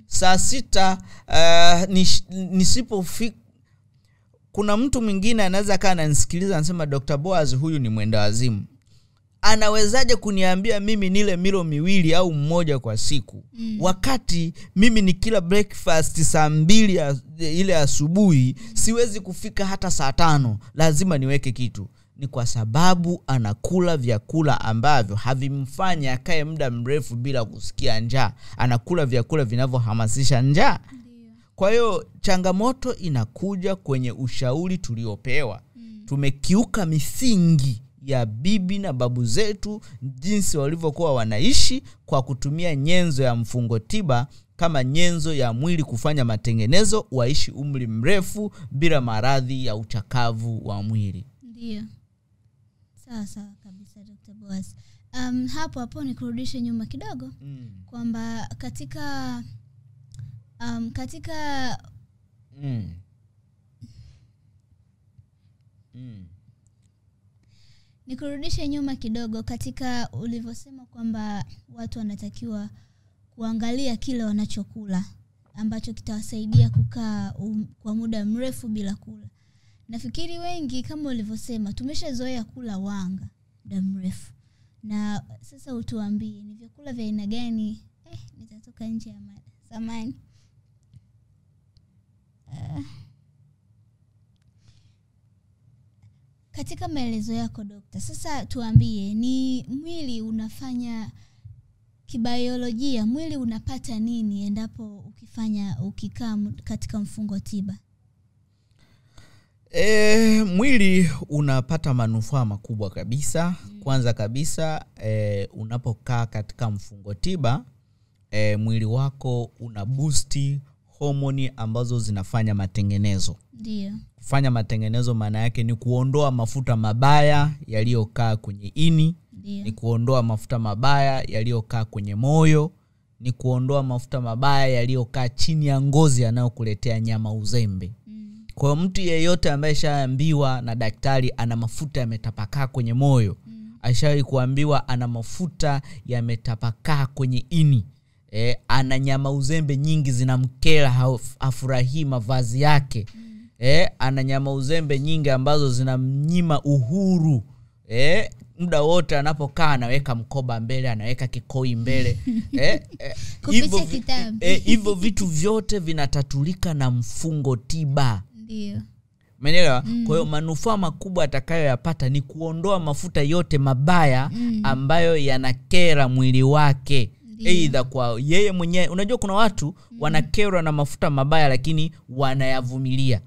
saa 6 nisipofika. Kuna mtu mwingine anaweza kaa ananisikiliza anasema Dr. Boaz huyu ni mwenda wazimu. Anawezaje kuniambia mimi nile milo 2 au 1 kwa siku wakati mimi ni kila breakfast saa 2 ile asubuhi, siwezi kufika hata saa 5 lazima niweke kitu. Ni kwa sababu anakula vyakula ambavyo havimfanya akae muda mrefu bila kusikia njaa. Anakula vyakula vinavyohamasisha njaa. Kwa hiyo changamoto inakuja kwenye ushauri tuliopewa. Tumekiuka misingi ya bibi na babu zetu jinsi walivyokuwa wanaishi kwa kutumia nyenzo ya mfungo tiba kama nyenzo ya mwili kufanya matengenezo, waishi umri mrefu bila maradhi ya uchakavu wa mwili. Ndio. Sawa kabisa Dr. Boaz. Hapo nikurudishe nyuma kidogo kwamba katika nikurudishe nyuma kidogo katika ulivyosema kwamba watu wanatakiwa kuangalia kile wanachokula ambacho kitawasaidia kukaa kwa muda mrefu bila kula. Nafikiri wengi kama ulivyosema tumeshazoea kula wanga muda mrefu. Na sasa utuambie ni vyakula vya aina gani? Nitatoka nje ya mada. Samahani. Katika maelezo yako dokta, sasa tuambie ni mwili unafanya kibiolojia, mwili unapata nini endapo ukikaa katika mfungo tiba? Mwili unapata manufaa makubwa kabisa. Kwanza kabisa unapokaa katika mfungo tiba, mwili wako una boost homoni ambazo zinafanya matengenezo. Ndio. Kufanya matengenezo maana yake ni kuondoa mafuta mabaya yaliyokaa kwenye ini. Ndio. Ni kuondoa mafuta mabaya yaliyokaa kwenye moyo, ni kuondoa mafuta mabaya yaliyokaa chini ya ngozi yanayokuletea nyama uzembe. Kwa mtu yeyote ambaye shaambiwa na daktari ana mafuta yametapakaa kwenye moyo, aishawahi kuambiwa ana mafuta yametapakaa kwenye ini, ana nyama uzembe nyingi zinamkera, hafurahi mavazi yake, ana nyama uzembe nyingi ambazo zinamnyima uhuru, muda wote anapokaa anaweka mkoba mbele, anaweka kikoi mbele, hivyo vitu vyote vinatatulika na mfungo tiba. Ndio. Umeelewa? Kwa hiyo manufaa makubwa atakayoyapata ni kuondoa mafuta yote mabaya ambayo yanakera mwili wake. Either kwa yeye mwenyewe. Unajua kuna watu wanakerwa na mafuta mabaya lakini wanayavumilia.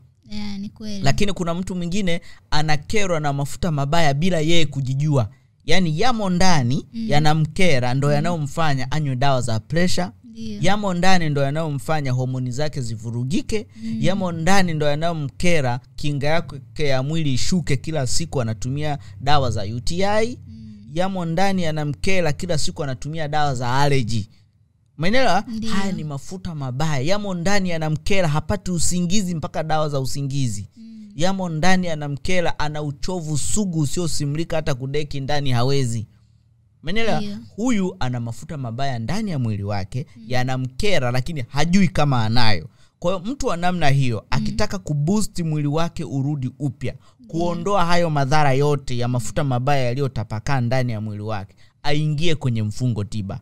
Ni kweli. Lakini kuna mtu mwingine anakerwa na mafuta mabaya bila yeye kujijua. Yani yamo ndani yanamkera, ndo yanayomfanya anywe dawa za pressure. Yamo ndani ndo yanayomfanya homoni zake zivurugike. Yamo ndani ndo yanayomkera kinga yake ya mwili ishuke, kila siku anatumia dawa za UTI. Yamo ndani yanamkera, kila siku anatumia dawa za allergy. Umeelewa? Haya ni mafuta mabaya. Yamo ndani yanamkera, hapati usingizi mpaka dawa za usingizi. Yamo ndani yanamkera, ana uchovu sugu usiosimlika, hata kudeki ndani hawezi. Umeelewa? Huyu ana mafuta mabaya ndani ya mwili wake, yanamkera lakini hajui kama anayo. Kwa hiyo mtu wa namna hiyo akitaka kuboost mwili wake urudi upya, kuondoa hayo madhara yote ya mafuta mabaya yaliyotapakaa ndani ya mwili wake, aingie kwenye mfungo tiba.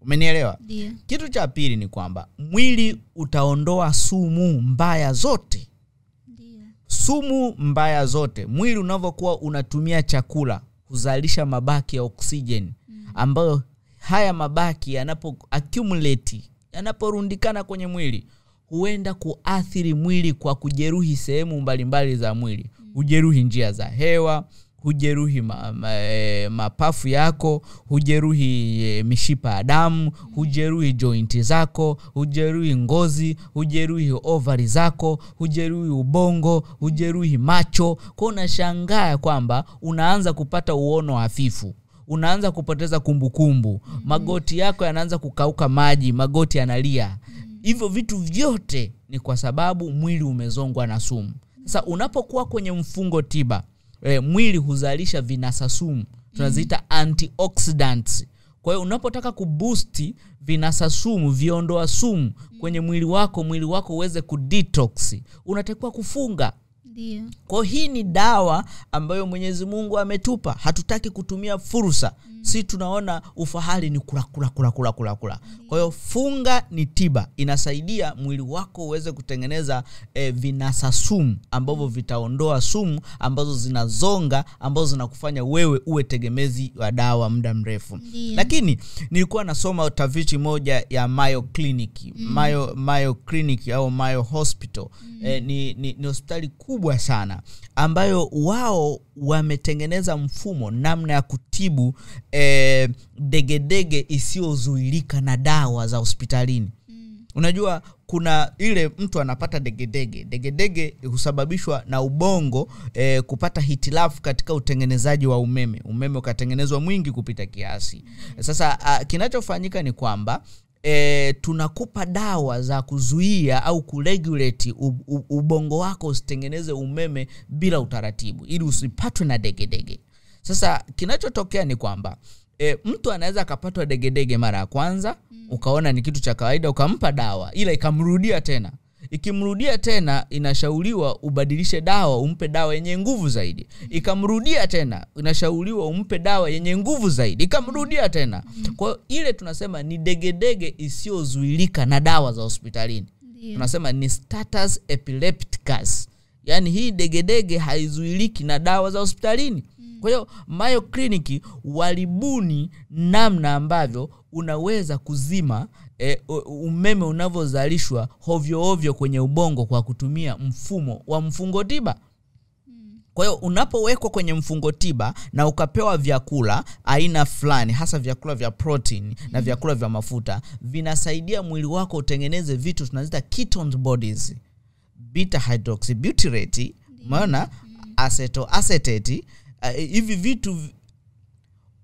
Umenielewa? Kitu cha pili ni kwamba mwili utaondoa sumu mbaya zote. Sumu mbaya zote. Mwili unavyokuwa unatumia chakula kuzalisha mabaki ya oksijeni, ambayo haya mabaki yanapo accumulate, yanaporundikana kwenye mwili, huenda kuathiri mwili kwa kujeruhi sehemu mbalimbali za mwili. Hujeruhi njia za hewa, hujeruhi mapafu yako, hujeruhi mishipa ya damu, hujeruhi jointi zako, hujeruhi ngozi, hujeruhi ovari zako, hujeruhi ubongo, hujeruhi macho. Kwa unashangaa kwamba unaanza kupata uono hafifu, unaanza kupoteza kumbukumbu, magoti yako yanaanza kukauka maji, magoti yanalia. Hivyo vitu vyote ni kwa sababu mwili umezongwa na sumu. Sasa unapokuwa kwenye mfungo tiba, mwili huzalisha vinasa sumu, tunaziita antioxidants. Kwa hiyo unapotaka kuboost vinasa sumu, viondoa sumu kwenye mwili wako uweze kudetox, unatakiwa kufunga. Kwa hii ni dawa ambayo Mwenyezi Mungu ametupa. Hatutaki kutumia fursa. Si tunaona ufahari ni kula. Kwa hiyo funga ni tiba. Inasaidia mwili wako uweze kutengeneza vinasa sumu ambavyo vitaondoa sumu ambazo zinazonga, ambazo zinakufanya wewe uwe tegemezi wa dawa muda mrefu. Lakini nilikuwa nasoma utafiti moja ya Mayo Clinic. Mayo Clinic au Mayo Hospital. Ni hospitali kubwa sana ambayo wao wametengeneza mfumo namna ya kutibu degedege isiyozuilika na dawa za hospitalini. Unajua kuna ile mtu anapata degedege husababishwa na ubongo kupata hitilafu katika utengenezaji wa umeme ukatengenezwa mwingi kupita kiasi. Sasa kinachofanyika ni kwamba tunakupa dawa za kuzuia au kuregulate ubongo wako usitengeneze umeme bila utaratibu, ili usipatwe na degedege. Sasa kinachotokea ni kwamba mtu anaweza akapatwa degedege mara ya kwanza, ukaona ni kitu cha kawaida, ukampa dawa, ila ikamrudia tena. Ikimrudia tena, inashauriwa ubadilishe dawa, umpe dawa yenye nguvu zaidi. Ikamrudia tena, inashauriwa umpe dawa yenye nguvu zaidi. Ikamrudia tena. Kwa hiyo ile tunasema ni degedege isiyozuilika na dawa za hospitalini. Tunasema ni status epilepticus. Yaani hii degedege haizuiliki na dawa za hospitalini. Kwa hiyo Mayo Clinic walibuni namna ambavyo unaweza kuzima umeme unavyozalishwa hovyo kwenye ubongo kwa kutumia mfumo wa mfungo tiba. Kwa hiyo unapowekwa kwenye mfungo tiba na ukapewa vyakula aina fulani, hasa vyakula vya protein na vyakula vya mafuta, vinasaidia mwili wako utengeneze vitu tunaziita ketone bodies, beta hydroxybutyrate, umeona, acetoacetate. Hivi vitu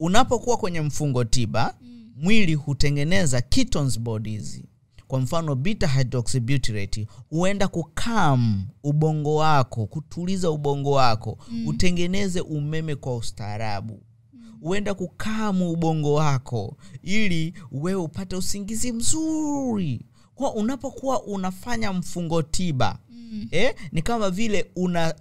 unapokuwa kwenye mfungo tiba, mwili hutengeneza ketone bodies. Kwa mfano beta hydroxybutyrate huenda kukam ubongo wako, kutuliza ubongo wako, utengeneze umeme kwa ustaarabu. Huenda kukamu ubongo wako ili wewe upate usingizi mzuri. Kwa unapokuwa unafanya mfungo tiba, ni kama vile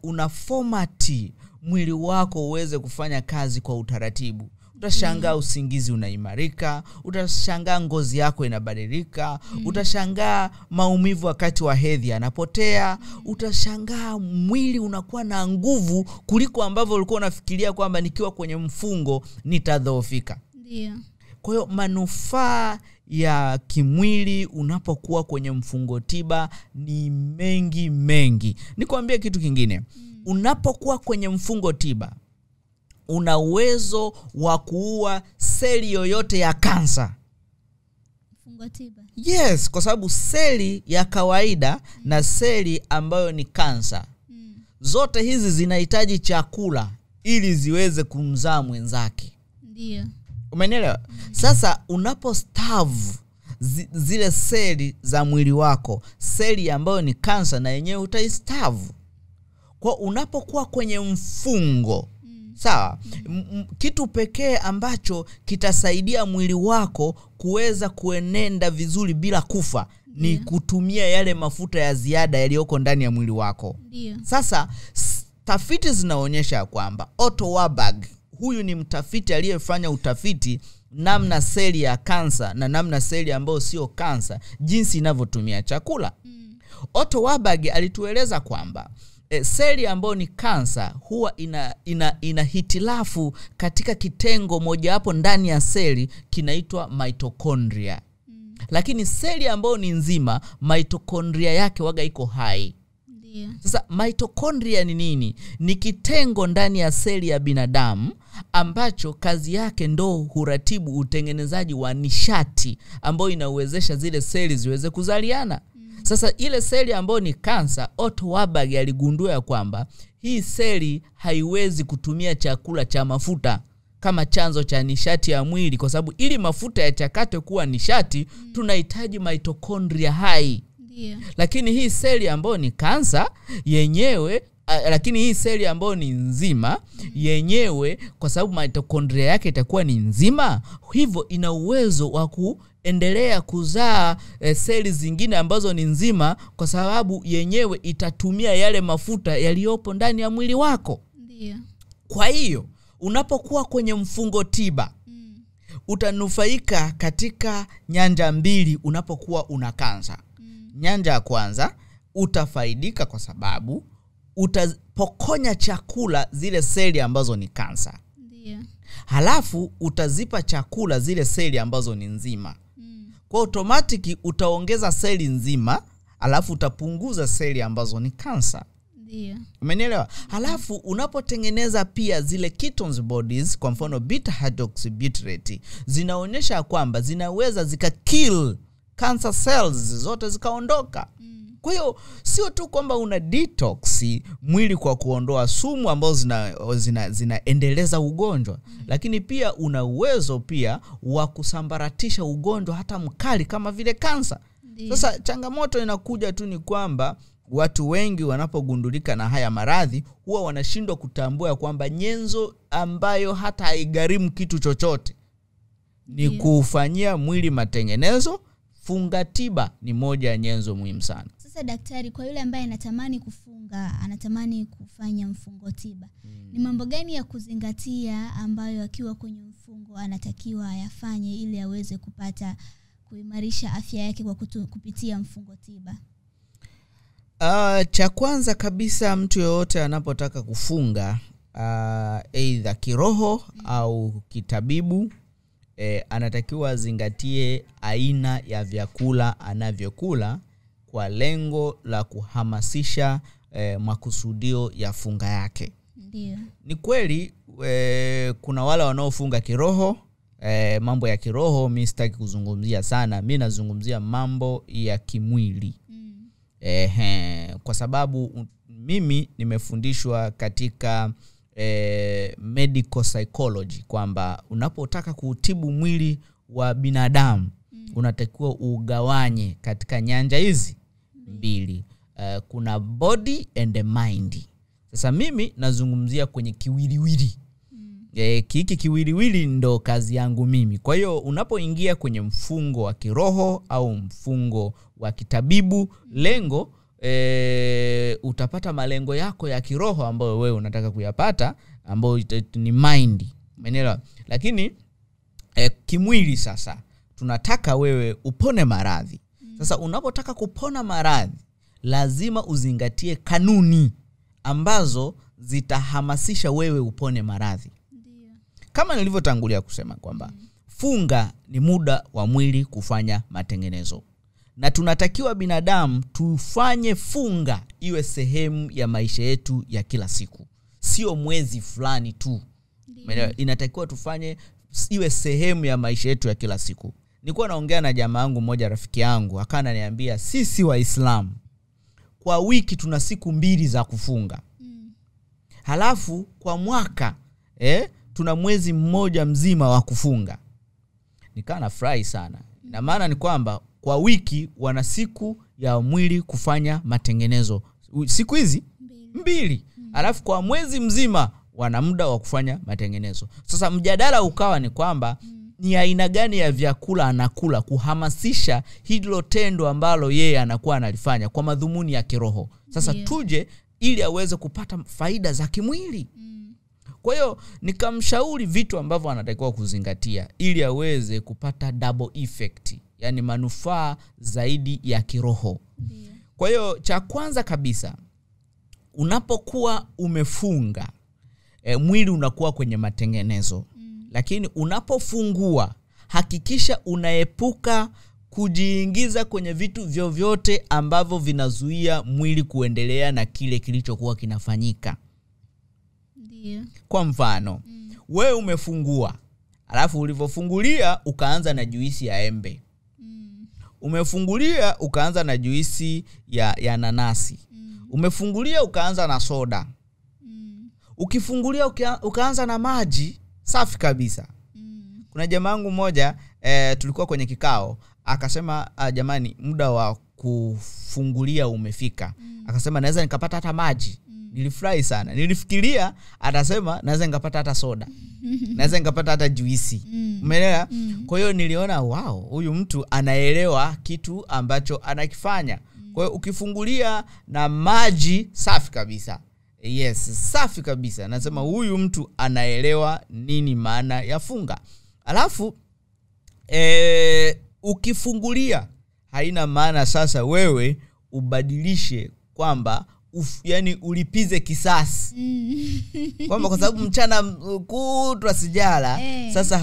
una formati mwili wako uweze kufanya kazi kwa utaratibu. Utashangaa usingizi unaimarika, utashangaa ngozi yako inabadilika, utashangaa maumivu wakati wa hedhi yanapotea, utashangaa mwili unakuwa na nguvu kuliko ambavyo ulikuwa unafikiria kwamba nikiwa kwenye mfungo nitadhoofika. Kwa hiyo manufaa ya kimwili unapokuwa kwenye mfungo tiba ni mengi. Nikwambie kitu kingine. Unapokuwa kwenye mfungo tiba una uwezo wa kuua seli yoyote ya kansa. Mfungo tiba. Yes, kwa sababu seli ya kawaida na seli ambayo ni kansa, zote hizi zinahitaji chakula ili ziweze kumzaa mwenzake. Ndio. Umenielewa? Sasa unapostarve zile seli za mwili wako, seli ambayo ni kansa na yenyewe utaistarve. Kwa unapokuwa kwenye mfungo, sawa, kitu pekee ambacho kitasaidia mwili wako kuweza kuenenda vizuri bila kufa ni kutumia yale mafuta ya ziada yaliyoko ndani ya mwili wako. Ndio. Sasa tafiti zinaonyesha kwamba Otto Warburg, huyu ni mtafiti aliyefanya utafiti namna seli ya kansa na namna seli ambayo sio kansa jinsi inavyotumia chakula. Otto Warburg alitueleza kwamba seli ambayo ni kansa huwa ina hitilafu katika kitengo moja hapo ndani ya seli kinaitwa mitochondria. Lakini seli ambayo ni nzima, mitochondria yake waga iko hai. Ndio. Sasa mitochondria ni nini? Ni kitengo ndani ya seli ya binadamu ambacho kazi yake ndo huratibu utengenezaji wa nishati ambayo inawezesha zile seli ziweze kuzaliana. Sasa ile seli ambayo ni kansa, Otto Warburg aligundua ya kwamba hii seli haiwezi kutumia chakula cha mafuta kama chanzo cha nishati ya mwili, kwa sababu ili mafuta yachakatwe kuwa nishati tunahitaji mitochondria hai. Ndio. Lakini hii seli ambayo ni kansa yenyewe, lakini hii seli ambayo ni nzima yenyewe, kwa sababu mitochondria yake itakuwa ni nzima, hivyo ina uwezo wa kuendelea kuzaa seli zingine ambazo ni nzima, kwa sababu yenyewe itatumia yale mafuta yaliyopo ndani ya mwili wako. Ndio. Kwa hiyo unapokuwa kwenye mfungo tiba utanufaika katika nyanja mbili unapokuwa una kansa. Nyanja ya kwanza, utafaidika kwa sababu utapokonya chakula zile seli ambazo ni kansa. Ndio. Halafu utazipa chakula zile seli ambazo ni nzima. Kwa automatic utaongeza seli nzima, halafu utapunguza seli ambazo ni kansa. Ndio. Umenielewa? Halafu unapotengeneza pia zile ketones bodies, kwa mfano beta hydroxybutyrate, zinaonyesha kwamba zinaweza zikakill cancer cells zote zikaondoka. Kwa hiyo sio tu kwamba una detox mwili kwa kuondoa sumu ambazo zinaendeleza ugonjwa, lakini pia una uwezo pia wa kusambaratisha ugonjwa hata mkali kama vile kansa. Sasa changamoto inakuja tu ni kwamba watu wengi wanapogundulika na haya maradhi huwa wanashindwa kutambua kwamba nyenzo ambayo hata haigharimu kitu chochote ni kufanyia mwili matengenezo. Funga tiba ni moja ya nyenzo muhimu sana. Sasa daktari, kwa yule ambaye anatamani kufunga, anatamani kufanya mfungo tiba, ni mambo gani ya kuzingatia ambayo akiwa kwenye mfungo anatakiwa ayafanye ili aweze kupata kuimarisha afya yake kwa kupitia mfungo tiba? Cha kwanza kabisa, mtu yoyote anapotaka kufunga aidha kiroho au kitabibu, anatakiwa zingatie aina ya vyakula anavyokula kwa lengo la kuhamasisha makusudio ya funga yake. Ndio. Ni kweli kuna wale wanaofunga kiroho. Mambo ya kiroho mimi sitaki kuzungumzia sana. Mimi nazungumzia mambo ya kimwili. Kwa sababu mimi nimefundishwa katika medical psychology kwamba unapotaka kutibu mwili wa binadamu unatakiwa ugawanye katika nyanja hizi mbili. Kuna body and mind. Sasa mimi nazungumzia kwenye kiwiliwili. Kiki kiwiliwili ndo kazi yangu mimi. Kwa hiyo unapoingia kwenye mfungo wa kiroho au mfungo wa kitabibu, lengo utapata malengo yako ya kiroho ambayo wewe unataka kuyapata, ambayo ni mind. Umeelewa? Lakini kimwili sasa tunataka wewe upone maradhi. Sasa unapotaka kupona maradhi lazima uzingatie kanuni ambazo zitahamasisha wewe upone maradhi. Kama nilivyotangulia kusema kwamba funga ni muda wa mwili kufanya matengenezo. Na tunatakiwa binadamu tufanye funga iwe sehemu ya maisha yetu ya kila siku. Sio mwezi fulani tu. Inatakiwa tufanye iwe sehemu ya maisha yetu ya kila siku. Nilikuwa naongea na jamaa yangu mmoja, rafiki yangu, akana niambia sisi Waislamu kwa wiki tuna siku 2 za kufunga. Halafu kwa mwaka tuna mwezi mmoja mzima wa kufunga. Nikaa nafurahi sana. Na maana ni kwamba kwa wiki wana siku ya mwili kufanya matengenezo. Siku hizi 2. Halafu kwa mwezi mzima wana muda wa kufanya matengenezo. Sasa mjadala ukawa ni kwamba ni aina gani ya vyakula anakula kuhamasisha hilo tendo ambalo yeye anakuwa analifanya kwa madhumuni ya kiroho. Sasa tuje ili aweze kupata faida za kimwili. Kwa hiyo nikamshauri vitu ambavyo anatakiwa kuzingatia ili aweze kupata double effect, yani manufaa zaidi ya kiroho. Kwa hiyo cha kwanza kabisa, unapokuwa umefunga mwili unakuwa kwenye matengenezo. Lakini unapofungua hakikisha unaepuka kujiingiza kwenye vitu vyovyote ambavyo vinazuia mwili kuendelea na kile kilichokuwa kinafanyika. Ndio. Kwa mfano, wewe umefungua, alafu ulivyofungulia ukaanza na juisi ya embe. Umefungulia ukaanza na juisi ya nanasi. Umefungulia ukaanza na soda. Ukifungulia ukaanza na maji safi kabisa. Kuna jamaa wangu mmoja tulikuwa kwenye kikao, akasema jamani, muda wa kufungulia umefika. Akasema naweza nikapata hata maji. Nilifurahi sana. Nilifikiria atasema naweza nikapata hata soda. Naweza nikapata hata juisi. Umeelewa? Kwa hiyo niliona wow, huyu mtu anaelewa kitu ambacho anakifanya. Kwa hiyo ukifungulia na maji safi kabisa. Yes, safi kabisa. Nasema huyu mtu anaelewa nini maana ya funga. Alafu ukifungulia haina maana sasa wewe ubadilishe kwamba yani ulipize kisasi. Kwamba kwa sababu mchana kutwa sijala,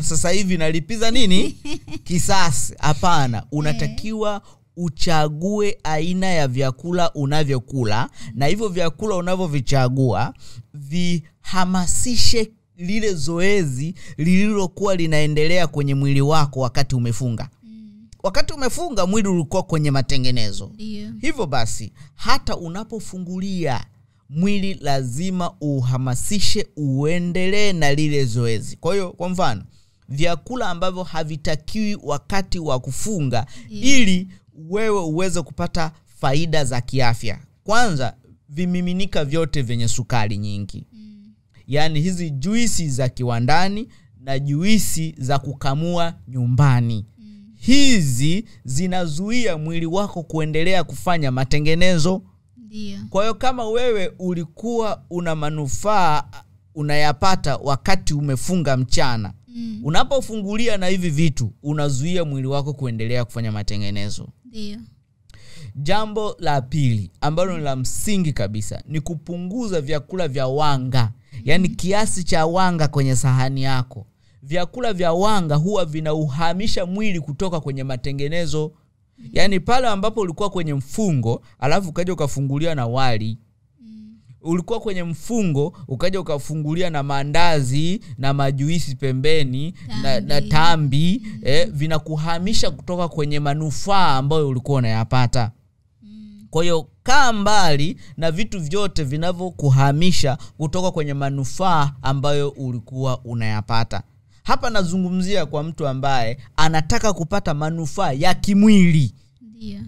sasa hivi nalipiza nini? Kisasi. Hapana, unatakiwa uchague aina ya vyakula unavyokula, na hivyo vyakula unavyovichagua vihamasishe lile zoezi lililokuwa linaendelea kwenye mwili wako wakati umefunga. Wakati umefunga mwili ulikuwa kwenye matengenezo. Hivyo basi hata unapofungulia mwili lazima uhamasishe uendelee na lile zoezi. Kwa hiyo kwa mfano, vyakula ambavyo havitakiwi wakati wa kufunga ili wewe uweze kupata faida za kiafya. Kwanza, vimiminika vyote vyenye sukari nyingi. Yaani hizi juisi za kiwandani na juisi za kukamua nyumbani. Hizi zinazuia mwili wako kuendelea kufanya matengenezo. Ndio. Kwa hiyo kama wewe ulikuwa una manufaa unayapata wakati umefunga mchana, unapofungulia na hivi vitu unazuia mwili wako kuendelea kufanya matengenezo. Ndio. Jambo la pili ambalo ni la msingi kabisa ni kupunguza vyakula vya wanga. Yaani kiasi cha wanga kwenye sahani yako. Vyakula vya wanga huwa vinauhamisha mwili kutoka kwenye matengenezo. Yaani pale ambapo ulikuwa kwenye mfungo, alafu ukaja ukafungulia na wali. Ulikuwa kwenye mfungo, ukaja ukafungulia na mandazi na majuisi pembeni, na tambi, vinakuhamisha kutoka kwenye manufaa ambayo ulikuwa unayapata. Kwa hiyo kaa mbali na vitu vyote vinavyokuhamisha kutoka kwenye manufaa ambayo ulikuwa unayapata. Hapa nazungumzia kwa mtu ambaye anataka kupata manufaa ya kimwili. Ndio.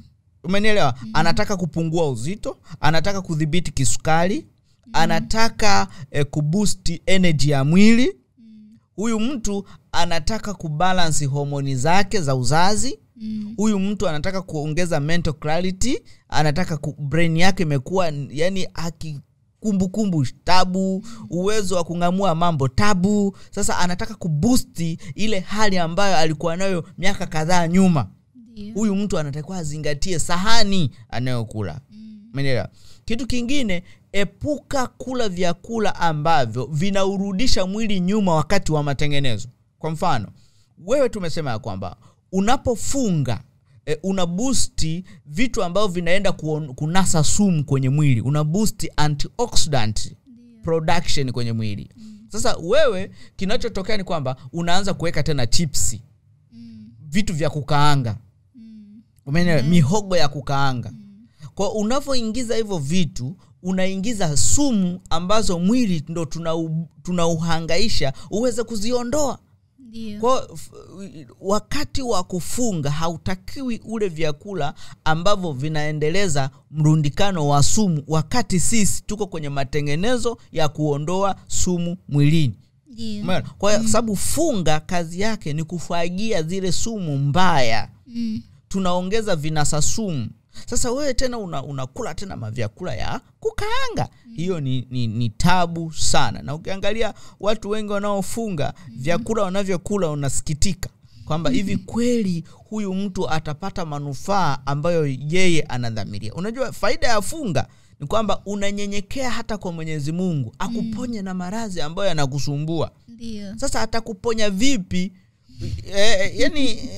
Umenielewa? Anataka kupungua uzito, anataka kudhibiti kisukari, anataka kuboost energy ya mwili. Huyu mtu anataka kubalance homoni zake za uzazi. Huyu mtu anataka kuongeza mental clarity, anataka brain yake imekuwa yani kumbukumbu tabu, uwezo wa kungamua mambo tabu. Sasa anataka kuboost ile hali ambayo alikuwa nayo miaka kadhaa nyuma. Huyu mtu anatakiwa azingatie sahani anayokula. Umeelewa? Kitu kingine, epuka kula vyakula ambavyo vinaurudisha mwili nyuma wakati wa matengenezo. Kwa mfano, wewe tumesema ya kwamba unapofunga una boost vitu ambavyo vinaenda kunasa sumu kwenye mwili, una boost antioxidant production kwenye mwili. Sasa wewe kinachotokea ni kwamba unaanza kuweka tena chipsi, vitu vya kukaanga, umeelewa, mihogo ya kukaanga. Kwa unapoingiza hivyo vitu, unaingiza sumu ambazo mwili ndo tunauhangaisha uweze kuziondoa. Ndio. Kwa wakati wa kufunga hautakiwi ule vyakula ambavyo vinaendeleza mrundikano wa sumu, wakati sisi tuko kwenye matengenezo ya kuondoa sumu mwilini. Ndio. Kwa sababu funga kazi yake ni kufagia zile sumu mbaya. Tunaongeza vinasa sumu. Sasa wewe tena unakula tena mavyakula ya kukaanga. Hiyo ni tabu sana. Na ukiangalia watu wengi wanaofunga, vyakula wanavyokula unasikitika kwamba hivi kweli huyu mtu atapata manufaa ambayo yeye anadhamiria. Unajua faida ya funga ni kwamba unanyenyekea hata kwa Mwenyezi Mungu akuponye na maradhi ambayo yanakusumbua. Ndio. Sasa atakuponya vipi? Yani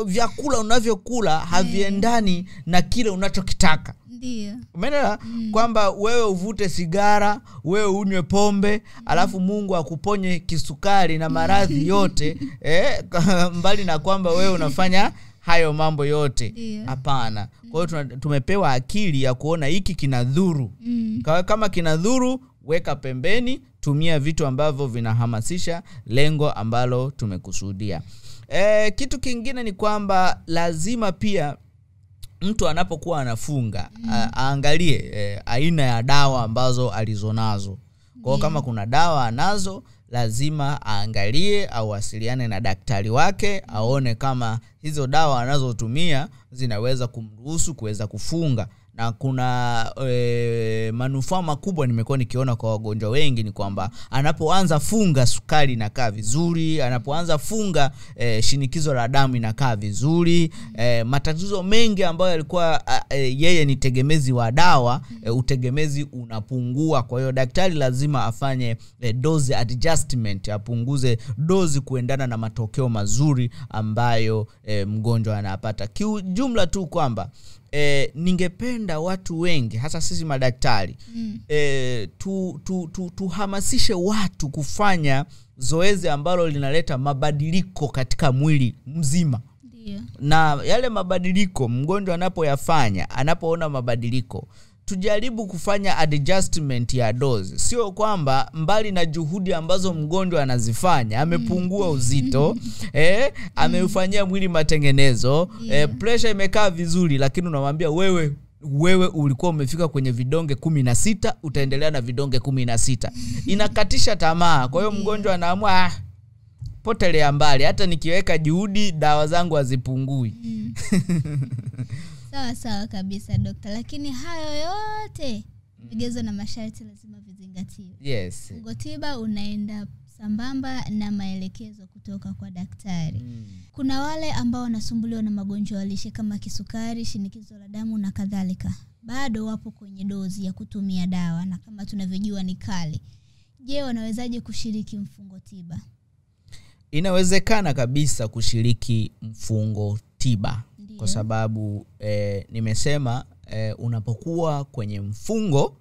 vyakula unavyokula haviendani na kile unachokitaka. Ndio. Umeelewa? Kwamba wewe uvute sigara, wewe unywe pombe, alafu Mungu akuponye kisukari na maradhi yote, mbali na kwamba wewe unafanya hayo mambo yote. Hapana. Kwa hiyo tumepewa akili ya kuona hiki kinadhuru. Kama kinadhuru, weka pembeni, tumia vitu ambavyo vinahamasisha lengo ambalo tumekusudia. Kitu kingine ni kwamba lazima pia mtu anapokuwa anafunga aangalie aina ya dawa ambazo alizonazo. Kwa kama kuna dawa anazo, lazima aangalie au wasiliane na daktari wake, aone kama hizo dawa anazotumia zinaweza kumruhusu kuweza kufunga. Na kuna manufaa makubwa nimekuwa nikiona kwa wagonjwa wengi ni kwamba anapoanza funga sukari inakaa vizuri, anapoanza funga shinikizo la damu inakaa vizuri, matatizo mengi ambayo yalikuwa yeye ni tegemezi wa dawa, utegemezi unapungua. Kwa hiyo daktari lazima afanye dose adjustment, apunguze dozi kuendana na matokeo mazuri ambayo mgonjwa anapata. Kiujumla tu kwamba ningependa watu wengi hasa sisi madaktari tuhamasishe watu kufanya zoezi ambalo linaleta mabadiliko katika mwili mzima. Ndio. Na yale mabadiliko mgonjwa anapoyafanya, anapoona mabadiliko, tujaribu kufanya adjustment ya dose. Sio kwamba mbali na juhudi ambazo mgonjwa anazifanya, amepungua uzito, ameufanyia mwili matengenezo, pressure imekaa vizuri, lakini unamwambia wewe ulikuwa umefika kwenye vidonge 16, utaendelea na vidonge 16. Inakatisha tamaa. Kwa hiyo mgonjwa anaamua potelea mbali, hata nikiweka juhudi dawa zangu hazipungui. Sawa kabisa Dokta, lakini hayo yote vigezo na masharti lazima vizingatiwe. Yes. Mfungo tiba unaenda sambamba na maelekezo kutoka kwa daktari. Kuna wale ambao wanasumbuliwa na magonjwa ya lishe kama kisukari, shinikizo la damu na kadhalika. Bado wapo kwenye dozi ya kutumia dawa na kama tunavyojua ni kali. Je, wanawezaje kushiriki mfungo tiba? Inawezekana kabisa kushiriki mfungo tiba. Ndiyo. Kwa sababu nimesema unapokuwa kwenye mfungo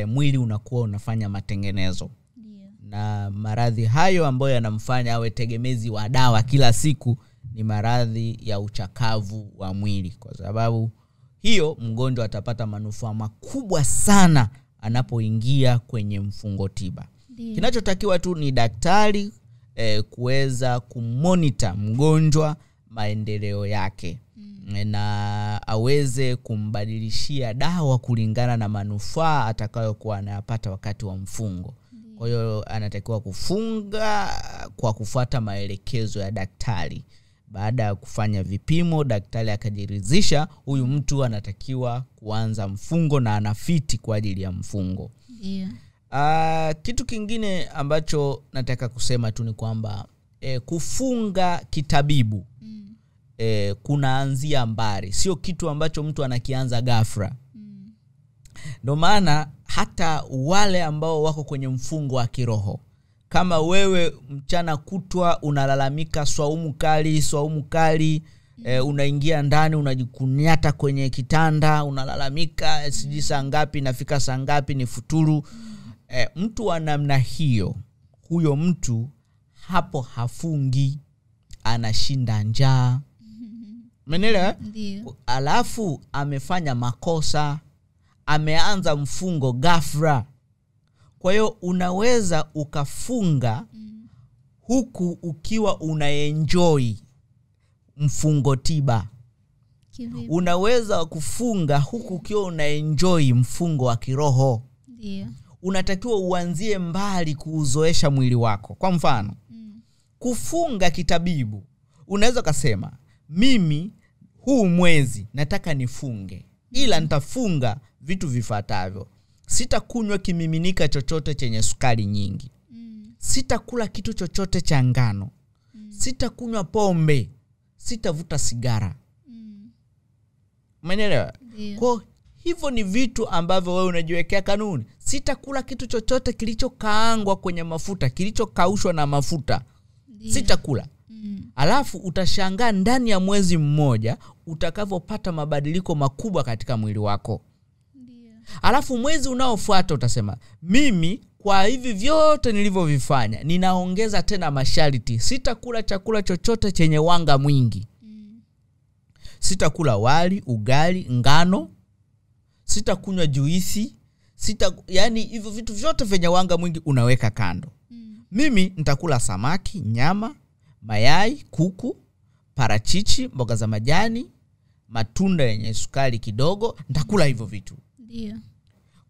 mwili unakuwa unafanya matengenezo. Ndiyo. Na maradhi hayo ambayo yanamfanya awe tegemezi wa dawa kila siku ni maradhi ya uchakavu wa mwili. Kwa sababu hiyo mgonjwa atapata manufaa makubwa sana anapoingia kwenye mfungo tiba. Ndiyo. Kinachotakiwa tu ni daktari kuweza kumonitor mgonjwa maendeleo yake. Na aweze kumbadilishia dawa kulingana na manufaa atakayokuwa anayapata wakati wa mfungo. Kwa hiyo anatakiwa kufunga kwa kufuata maelekezo ya daktari. Baada ya kufanya vipimo, daktari akajiridhisha huyu mtu anatakiwa kuanza mfungo na anafiti kwa ajili ya mfungo. Ndio. Kitu kingine ambacho nataka kusema tu ni kwamba kufunga kitabibu kunaanzia mbali, sio kitu ambacho mtu anakianza ghafla. Ndio maana hata wale ambao wako kwenye mfungo wa kiroho, kama wewe mchana kutwa unalalamika swaumu kali, unaingia ndani unajikunyata kwenye kitanda, unalalamika sijui saa ngapi nafika saa ngapi ni futuru, mtu wa namna hiyo, huyo mtu hapo hafungi, anashinda njaa. Umeelewa? Ndio. Alafu amefanya makosa, ameanza mfungo ghafla. Kwa hiyo unaweza ukafunga huku ukiwa unaenjoy mfungo tiba. Kivipi? Unaweza kufunga huku ukiwa unaenjoy mfungo wa kiroho. Ndio. Unatakiwa uanzie mbali kuuzoesha mwili wako. Kwa mfano, kufunga kitabibu, unaweza kusema mimi huu mwezi nataka nifunge, ila nitafunga vitu vifuatavyo: sitakunywa kimiminika chochote chenye sukari nyingi, sitakula kitu chochote cha ngano, sitakunywa pombe, sitavuta sigara. Umeelewa? Kwa hivyo ni vitu ambavyo wewe unajiwekea kanuni. Sitakula kitu chochote kilichokaangwa kwenye mafuta, kilichokaushwa na mafuta. Sitakula. Alafu utashangaa ndani ya mwezi mmoja utakavopata mabadiliko makubwa katika mwili wako. Ndio. Alafu mwezi unaofuata utasema mimi kwa hivi vyote nilivyovifanya ninaongeza tena masharti: sitakula chakula chochote chenye wanga mwingi. Sitakula wali, ugali, ngano, sitakunywa juisi, yani hivyo vitu vyote vyenye wanga mwingi unaweka kando. Mimi nitakula samaki, nyama, mayai, kuku, parachichi, mboga za majani, matunda yenye sukari kidogo, nitakula hivyo vitu. Ndio.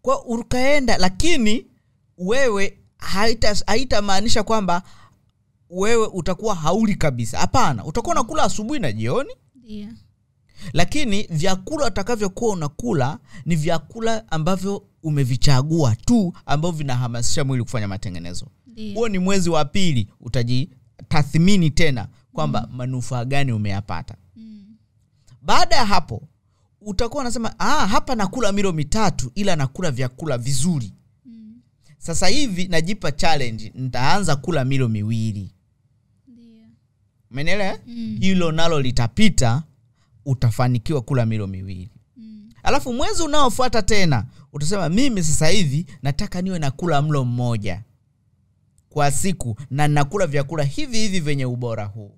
Kwa ukaenda, lakini wewe haitamaanisha kwamba wewe utakuwa hauli kabisa. Hapana, utakuwa unakula asubuhi na jioni. Ndio. Lakini vyakula utakavyokuwa unakula ni vyakula ambavyo umevichagua tu, ambavyo vinahamasisha mwili kufanya matengenezo. Huo ni mwezi wa pili utajitathmini tena kwamba manufaa gani umeyapata. Baada ya hapo utakuwa unasema hapa nakula milo 3 ila nakula vyakula vizuri. Sasa hivi najipa challenge, nitaanza kula milo 2. Ndio. Umeelewa? Hilo nalo litapita, utafanikiwa kula milo 2. Alafu mwezi unaofuata tena utasema mimi sasa hivi nataka niwe nakula mlo 1 kwa siku na nakula vyakula hivi venye ubora huu.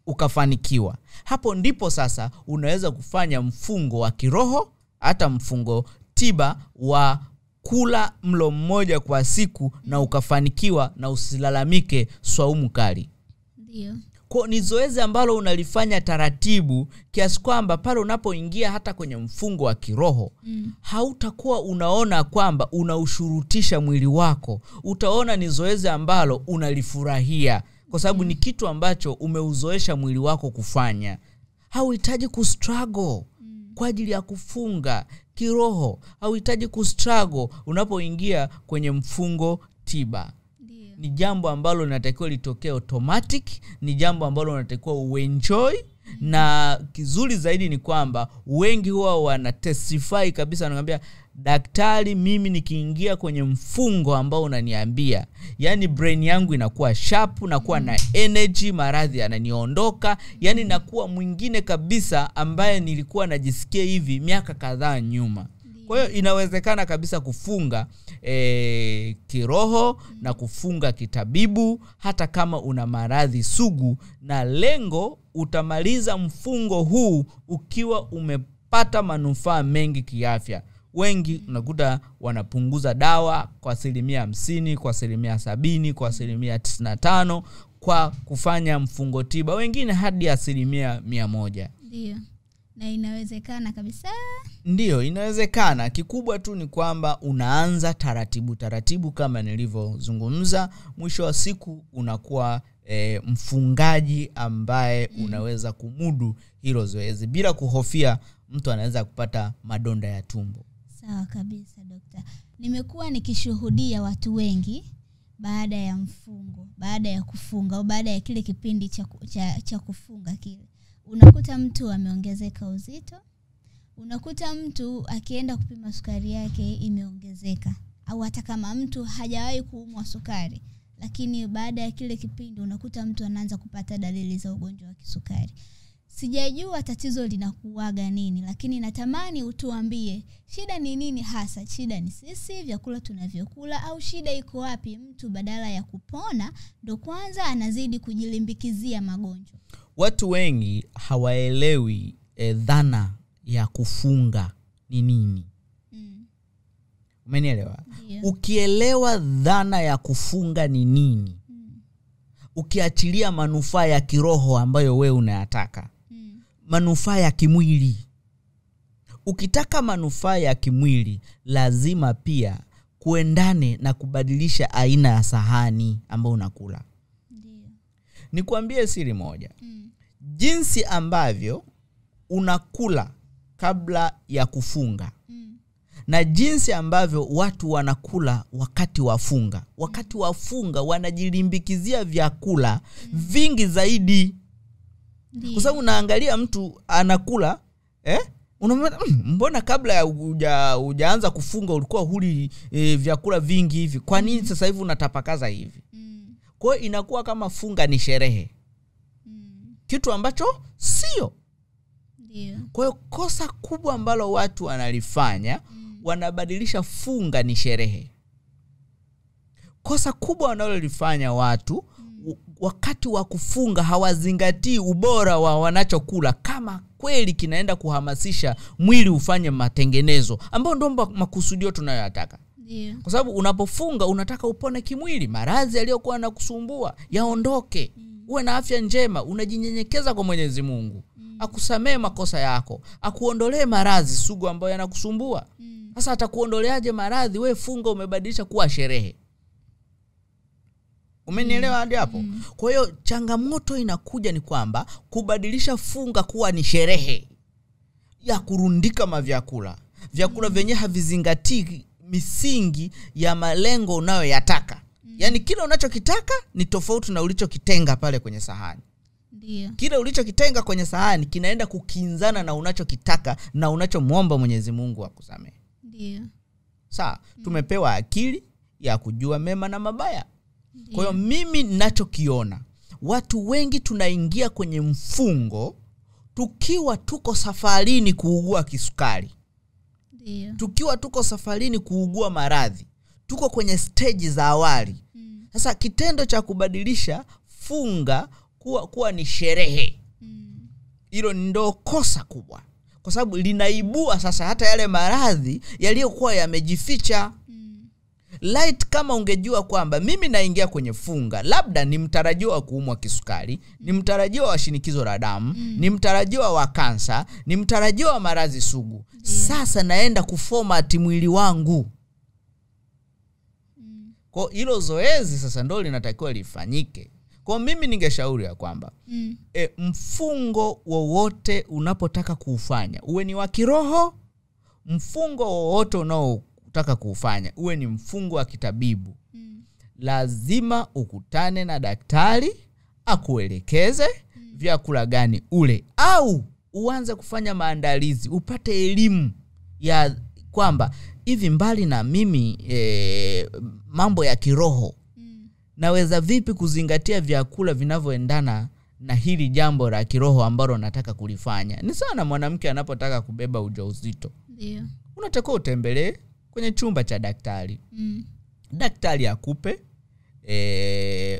Ukafanikiwa. Hapo ndipo sasa unaweza kufanya mfungo wa kiroho, hata mfungo tiba wa kula mlo 1 kwa siku na ukafanikiwa na usilalamike swaumu kali. Ndio. Kwa ni zoezi ambalo unalifanya taratibu kiasi kwamba pale unapoingia hata kwenye mfungo wa kiroho hautakuwa unaona kwamba unaushurutisha mwili wako. Utaona ni zoezi ambalo unalifurahia kwa sababu ni kitu ambacho umeuzoesha mwili wako kufanya. Hauhitaji kustruggle kwa ajili ya kufunga kiroho. Hauhitaji kustruggle unapoingia kwenye mfungo tiba. Ni jambo ambalo linatakiwa litokee automatic, ni jambo ambalo unatakiwa uenjoy. Na kizuri zaidi ni kwamba wengi huwa wana testify kabisa, wanakuambia daktari, mimi nikiingia kwenye mfungo ambao unaniambia, yani brain yangu inakuwa sharp, nakuwa na energy, maradhi yananiondoka, yani nakuwa mwingine kabisa ambaye nilikuwa najisikia hivi miaka kadhaa nyuma. Kwa hiyo inawezekana kabisa kufunga kiroho na kufunga kitabibu hata kama una maradhi sugu, na lengo utamaliza mfungo huu ukiwa umepata manufaa mengi kiafya. Wengi unakuta wanapunguza dawa kwa 50%, kwa 70%, kwa 95% kwa kufanya mfungo tiba, wengine hadi 100%. Ndio. Na inawezekana kabisa. Ndio, inawezekana. Kikubwa tu ni kwamba unaanza taratibu kama nilivyozungumza. Mwisho wa siku unakuwa mfungaji ambaye unaweza kumudu hilo zoezi bila kuhofia mtu anaweza kupata madonda ya tumbo. Sawa kabisa dokta. Nimekuwa nikishuhudia watu wengi baada ya mfungo, baada ya kufunga au baada ya kile kipindi cha kufunga kile, unakuta mtu ameongezeka uzito, unakuta mtu akienda kupima sukari yake imeongezeka, au hata kama mtu hajawahi kuumwa sukari lakini baada ya kile kipindi unakuta mtu anaanza kupata dalili za ugonjwa wa kisukari. Sijajua tatizo linakuaga nini, lakini natamani utuambie shida ni nini hasa. Shida ni sisi vyakula tunavyokula, au shida iko wapi? Mtu badala ya kupona ndo kwanza anazidi kujilimbikizia magonjwa. Watu wengi hawaelewi dhana ya kufunga ni nini. Umenielewa? Yeah. Ukielewa dhana ya kufunga ni nini, ukiachilia manufaa ya kiroho ambayo wewe unayataka, manufaa ya kimwili. Ukitaka manufaa ya kimwili, lazima pia kuendane na kubadilisha aina ya sahani ambayo unakula. Ndio. Nikwambie siri moja. Jinsi ambavyo unakula kabla ya kufunga na jinsi ambavyo watu wanakula wakati wafunga. Wakati wafunga wanajilimbikizia vyakula vingi zaidi. Kwa sababu unaangalia mtu anakula, unaona mbona kabla ya hujaanza kufunga ulikuwa huli vyakula vingi hivi. Kwa nini sasa hivi unatapakaza hivi? Kwa hiyo inakuwa kama funga ni sherehe. Kitu ambacho sio. Ndio. Kwa hiyo kosa kubwa ambalo watu wanalifanya, wanabadilisha funga ni sherehe. Kosa kubwa wanalolifanya watu, wakati wa kufunga hawazingatii ubora wa wanachokula, kama kweli kinaenda kuhamasisha mwili ufanye matengenezo ambao ndio makusudio tunayoyataka. Ndio. Kwa sababu unapofunga unataka upone kimwili, maradhi yaliyokuwa yanakusumbua yaondoke, uwe na afya njema. Unajinyenyekeza kwa Mwenyezi Mungu, akusamee makosa yako, akuondolee maradhi sugu ambayo yanakusumbua. Sasa atakuondoleaje maradhi? Wewe funga umebadilisha kuwa sherehe. Umenielewa hadi hapo? Kwa hiyo changamoto inakuja ni kwamba kubadilisha funga kuwa ni sherehe ya kurundika mavyakula. Vyakula vyenye havizingatii misingi ya malengo unayoyataka. Yaani kile unachokitaka ni tofauti na ulichokitenga pale kwenye sahani. Ndio. Kile ulichokitenga kwenye sahani kinaenda kukinzana na unachokitaka na unachomuomba Mwenyezi Mungu akusamee. Ndio. Sawa, tumepewa akili ya kujua mema na mabaya. Kwa hiyo mimi ninachokiona, watu wengi tunaingia kwenye mfungo tukiwa tuko safarini kuugua kisukari. Ndio. Tukiwa tuko safarini kuugua maradhi. Tuko kwenye stage za awali. Sasa kitendo cha kubadilisha funga kuwa ni sherehe, hilo ndio kosa kubwa. Kwa sababu linaibua sasa hata yale maradhi yaliyokuwa yamejificha. Light, kama ungejua kwamba mimi naingia kwenye funga, labda ni mtarajiwa kuumwa kisukari, ni mtarajiwa wa shinikizo la damu, ni mtarajiwa wa kansa, ni mtarajiwa wa maradhi sugu. Sasa naenda kuformat mwili wangu. Kwa hilo zoezi sasa ndio linatakiwa lifanyike. Kwa mimi ningeshauri ya kwamba mfungo wowote unapotaka kuufanya, uwe ni wa kiroho, mfungo wowote unaotaka kuufanya uwe ni mfungo wa kitabibu, lazima ukutane na daktari akuelekeze vyakula gani ule, au uanze kufanya maandalizi, upate elimu ya kwamba hivi mbali na mimi mambo ya kiroho, naweza vipi kuzingatia vyakula vinavyoendana na hili jambo la kiroho ambalo nataka kulifanya. Ni sana mwanamke anapotaka kubeba ujauzito. Ndio. Unatakiwa utembelee kwenye chumba cha daktari. Daktari akupe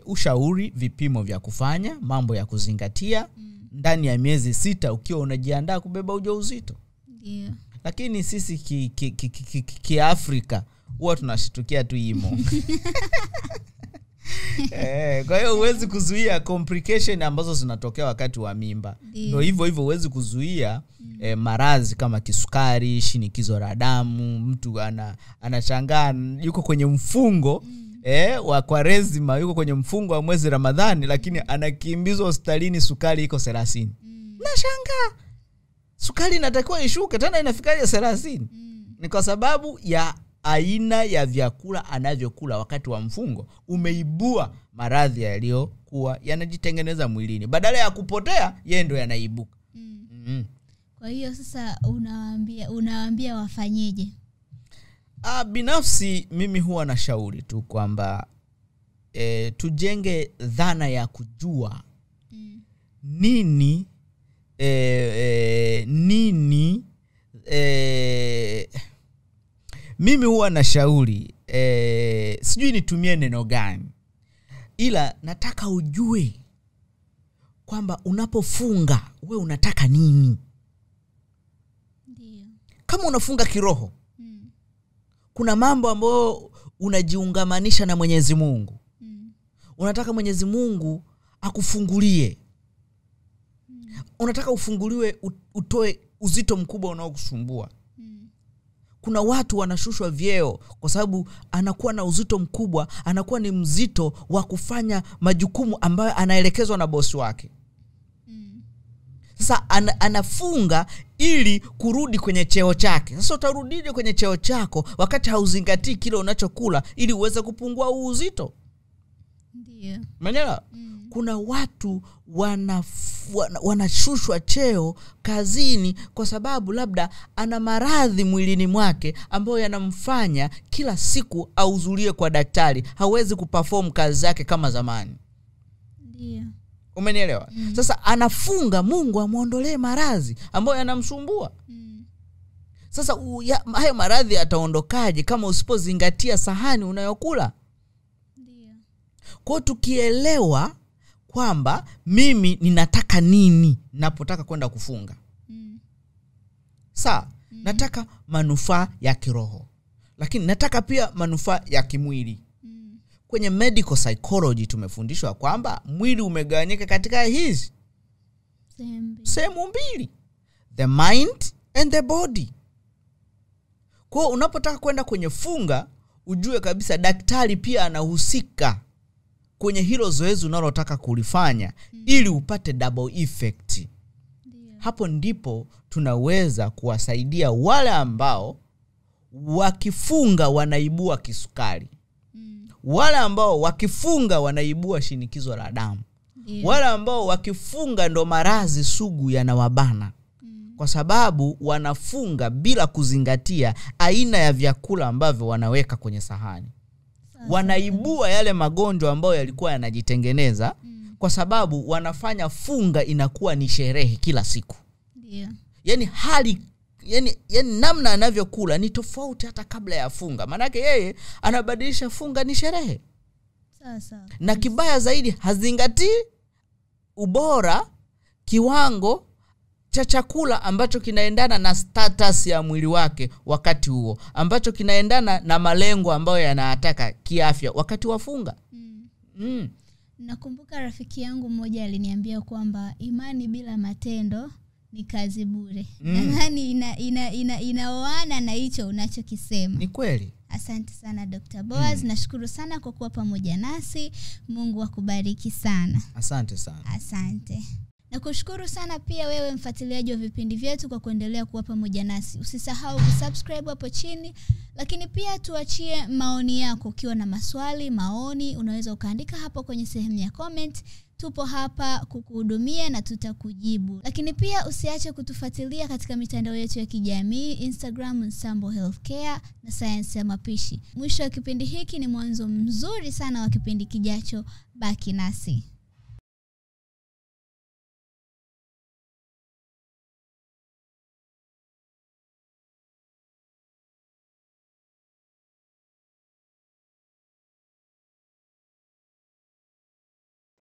ushauri, vipimo vya kufanya, mambo ya kuzingatia ndani ya miezi 6 ukiwa unajiandaa kubeba ujauzito. Ndio. Lakini sisi Kiafrika huwa tunashitukia tu imo. Kwa hiyo huwezi kuzuia complication ambazo zinatokea wakati wa mimba. Ndio hivyo huwezi kuzuia maradhi kama kisukari, shinikizo la damu. Mtu anashangaa yuko kwenye mfungo wa Kwaresima, yuko kwenye mfungo wa mwezi Ramadhani, lakini anakimbizwa hospitalini sukari iko 30. Nashangaa. Sukari inatakiwa ishuke, tena inafikaje 30? Ni kwa sababu ya aina ya vyakula anavyokula wakati wa mfungo. Umeibua maradhi yaliyokuwa yanajitengeneza mwilini, badala ya kupotea yeye ndio yanaibuka. Kwa hiyo sasa unawaambia wafanyeje? Binafsi mimi huwa nashauri tu kwamba tujenge dhana ya kujua nini mimi huwa na shauri, sijui nitumie neno gani, ila nataka ujue kwamba unapofunga we unataka nini. Ndio. Kama unafunga kiroho, kuna mambo ambayo unajiungamanisha na Mwenyezi Mungu. Unataka Mwenyezi Mungu akufungulie. Unataka ufunguliwe, utoe uzito mkubwa unaokusumbua. Kuna watu wanashushwa vyeo kwa sababu anakuwa na uzito mkubwa, anakuwa ni mzito wa kufanya majukumu ambayo anaelekezwa na bosi wake. Sasa anafunga ili kurudi kwenye cheo chake. Sasa utarudije kwenye cheo chako wakati hauzingatii kile unachokula ili uweze kupungua uzito? Ndio. Umeelewa? Kuna watu wanashushwa cheo kazini kwa sababu labda ana maradhi mwilini mwake ambayo yanamfanya kila siku auzulie kwa daktari, hawezi kuperform kazi zake kama zamani. Ndio. Umenielewa? Sasa anafunga Mungu amuondolee maradhi ambayo yanamsumbua. Sasa hayo maradhi yataondokaje kama usipozingatia sahani unayokula? Ndio. Kwa tukielewa kwamba mimi ninataka nini napotaka kwenda kufunga. Nataka manufaa ya kiroho, lakini nataka pia manufaa ya kimwili. Kwenye medical psychology tumefundishwa kwamba mwili umegawanyika katika hizi sehemu mbili, the mind and the body. Kwa unapotaka kwenda kwenye funga, ujue kabisa daktari pia anahusika kwenye hilo zoezi unalotaka kulifanya ili upate double effect. Hapo ndipo tunaweza kuwasaidia wale ambao wakifunga wanaibua kisukari. Wale ambao wakifunga wanaibua shinikizo la damu. Wale ambao wakifunga ndo maradhi sugu yanawabana. Kwa sababu wanafunga bila kuzingatia aina ya vyakula ambavyo wanaweka kwenye sahani. Wanaibua yale magonjwa ambayo yalikuwa yanajitengeneza kwa sababu wanafanya funga inakuwa ni sherehe kila siku. Ndio. Yani namna anavyokula ni tofauti hata kabla ya funga. Maana yake yeye anabadilisha funga ni sherehe. Sasa. Na kibaya zaidi hazingatii ubora, kiwango cha chakula ambacho kinaendana na status ya mwili wake wakati huo, ambacho kinaendana na malengo ambayo yanataka kiafya wakati wa funga. Nakumbuka rafiki yangu mmoja aliniambia kwamba imani bila matendo ni kazi bure. Nadhani inaoana na hicho unachokisema. Ni kweli. Asante sana Dr. Boaz. Nashukuru sana kwa kuwa pamoja nasi. Mungu akubariki sana. Asante sana. Asante. Na kushukuru sana pia wewe mfuatiliaji wa vipindi vyetu kwa kuendelea kuwa pamoja nasi. Usisahau kusubscribe hapo chini, lakini pia tuachie maoni yako. Ukiwa na maswali, maoni, unaweza ukaandika hapo kwenye sehemu ya comment. Tupo hapa kukuhudumia na tutakujibu. Lakini pia usiache kutufuatilia katika mitandao yetu ya kijamii, Instagram Nsambo Healthcare na Science ya Mapishi. Mwisho wa kipindi hiki ni mwanzo mzuri sana wa kipindi kijacho. Baki nasi.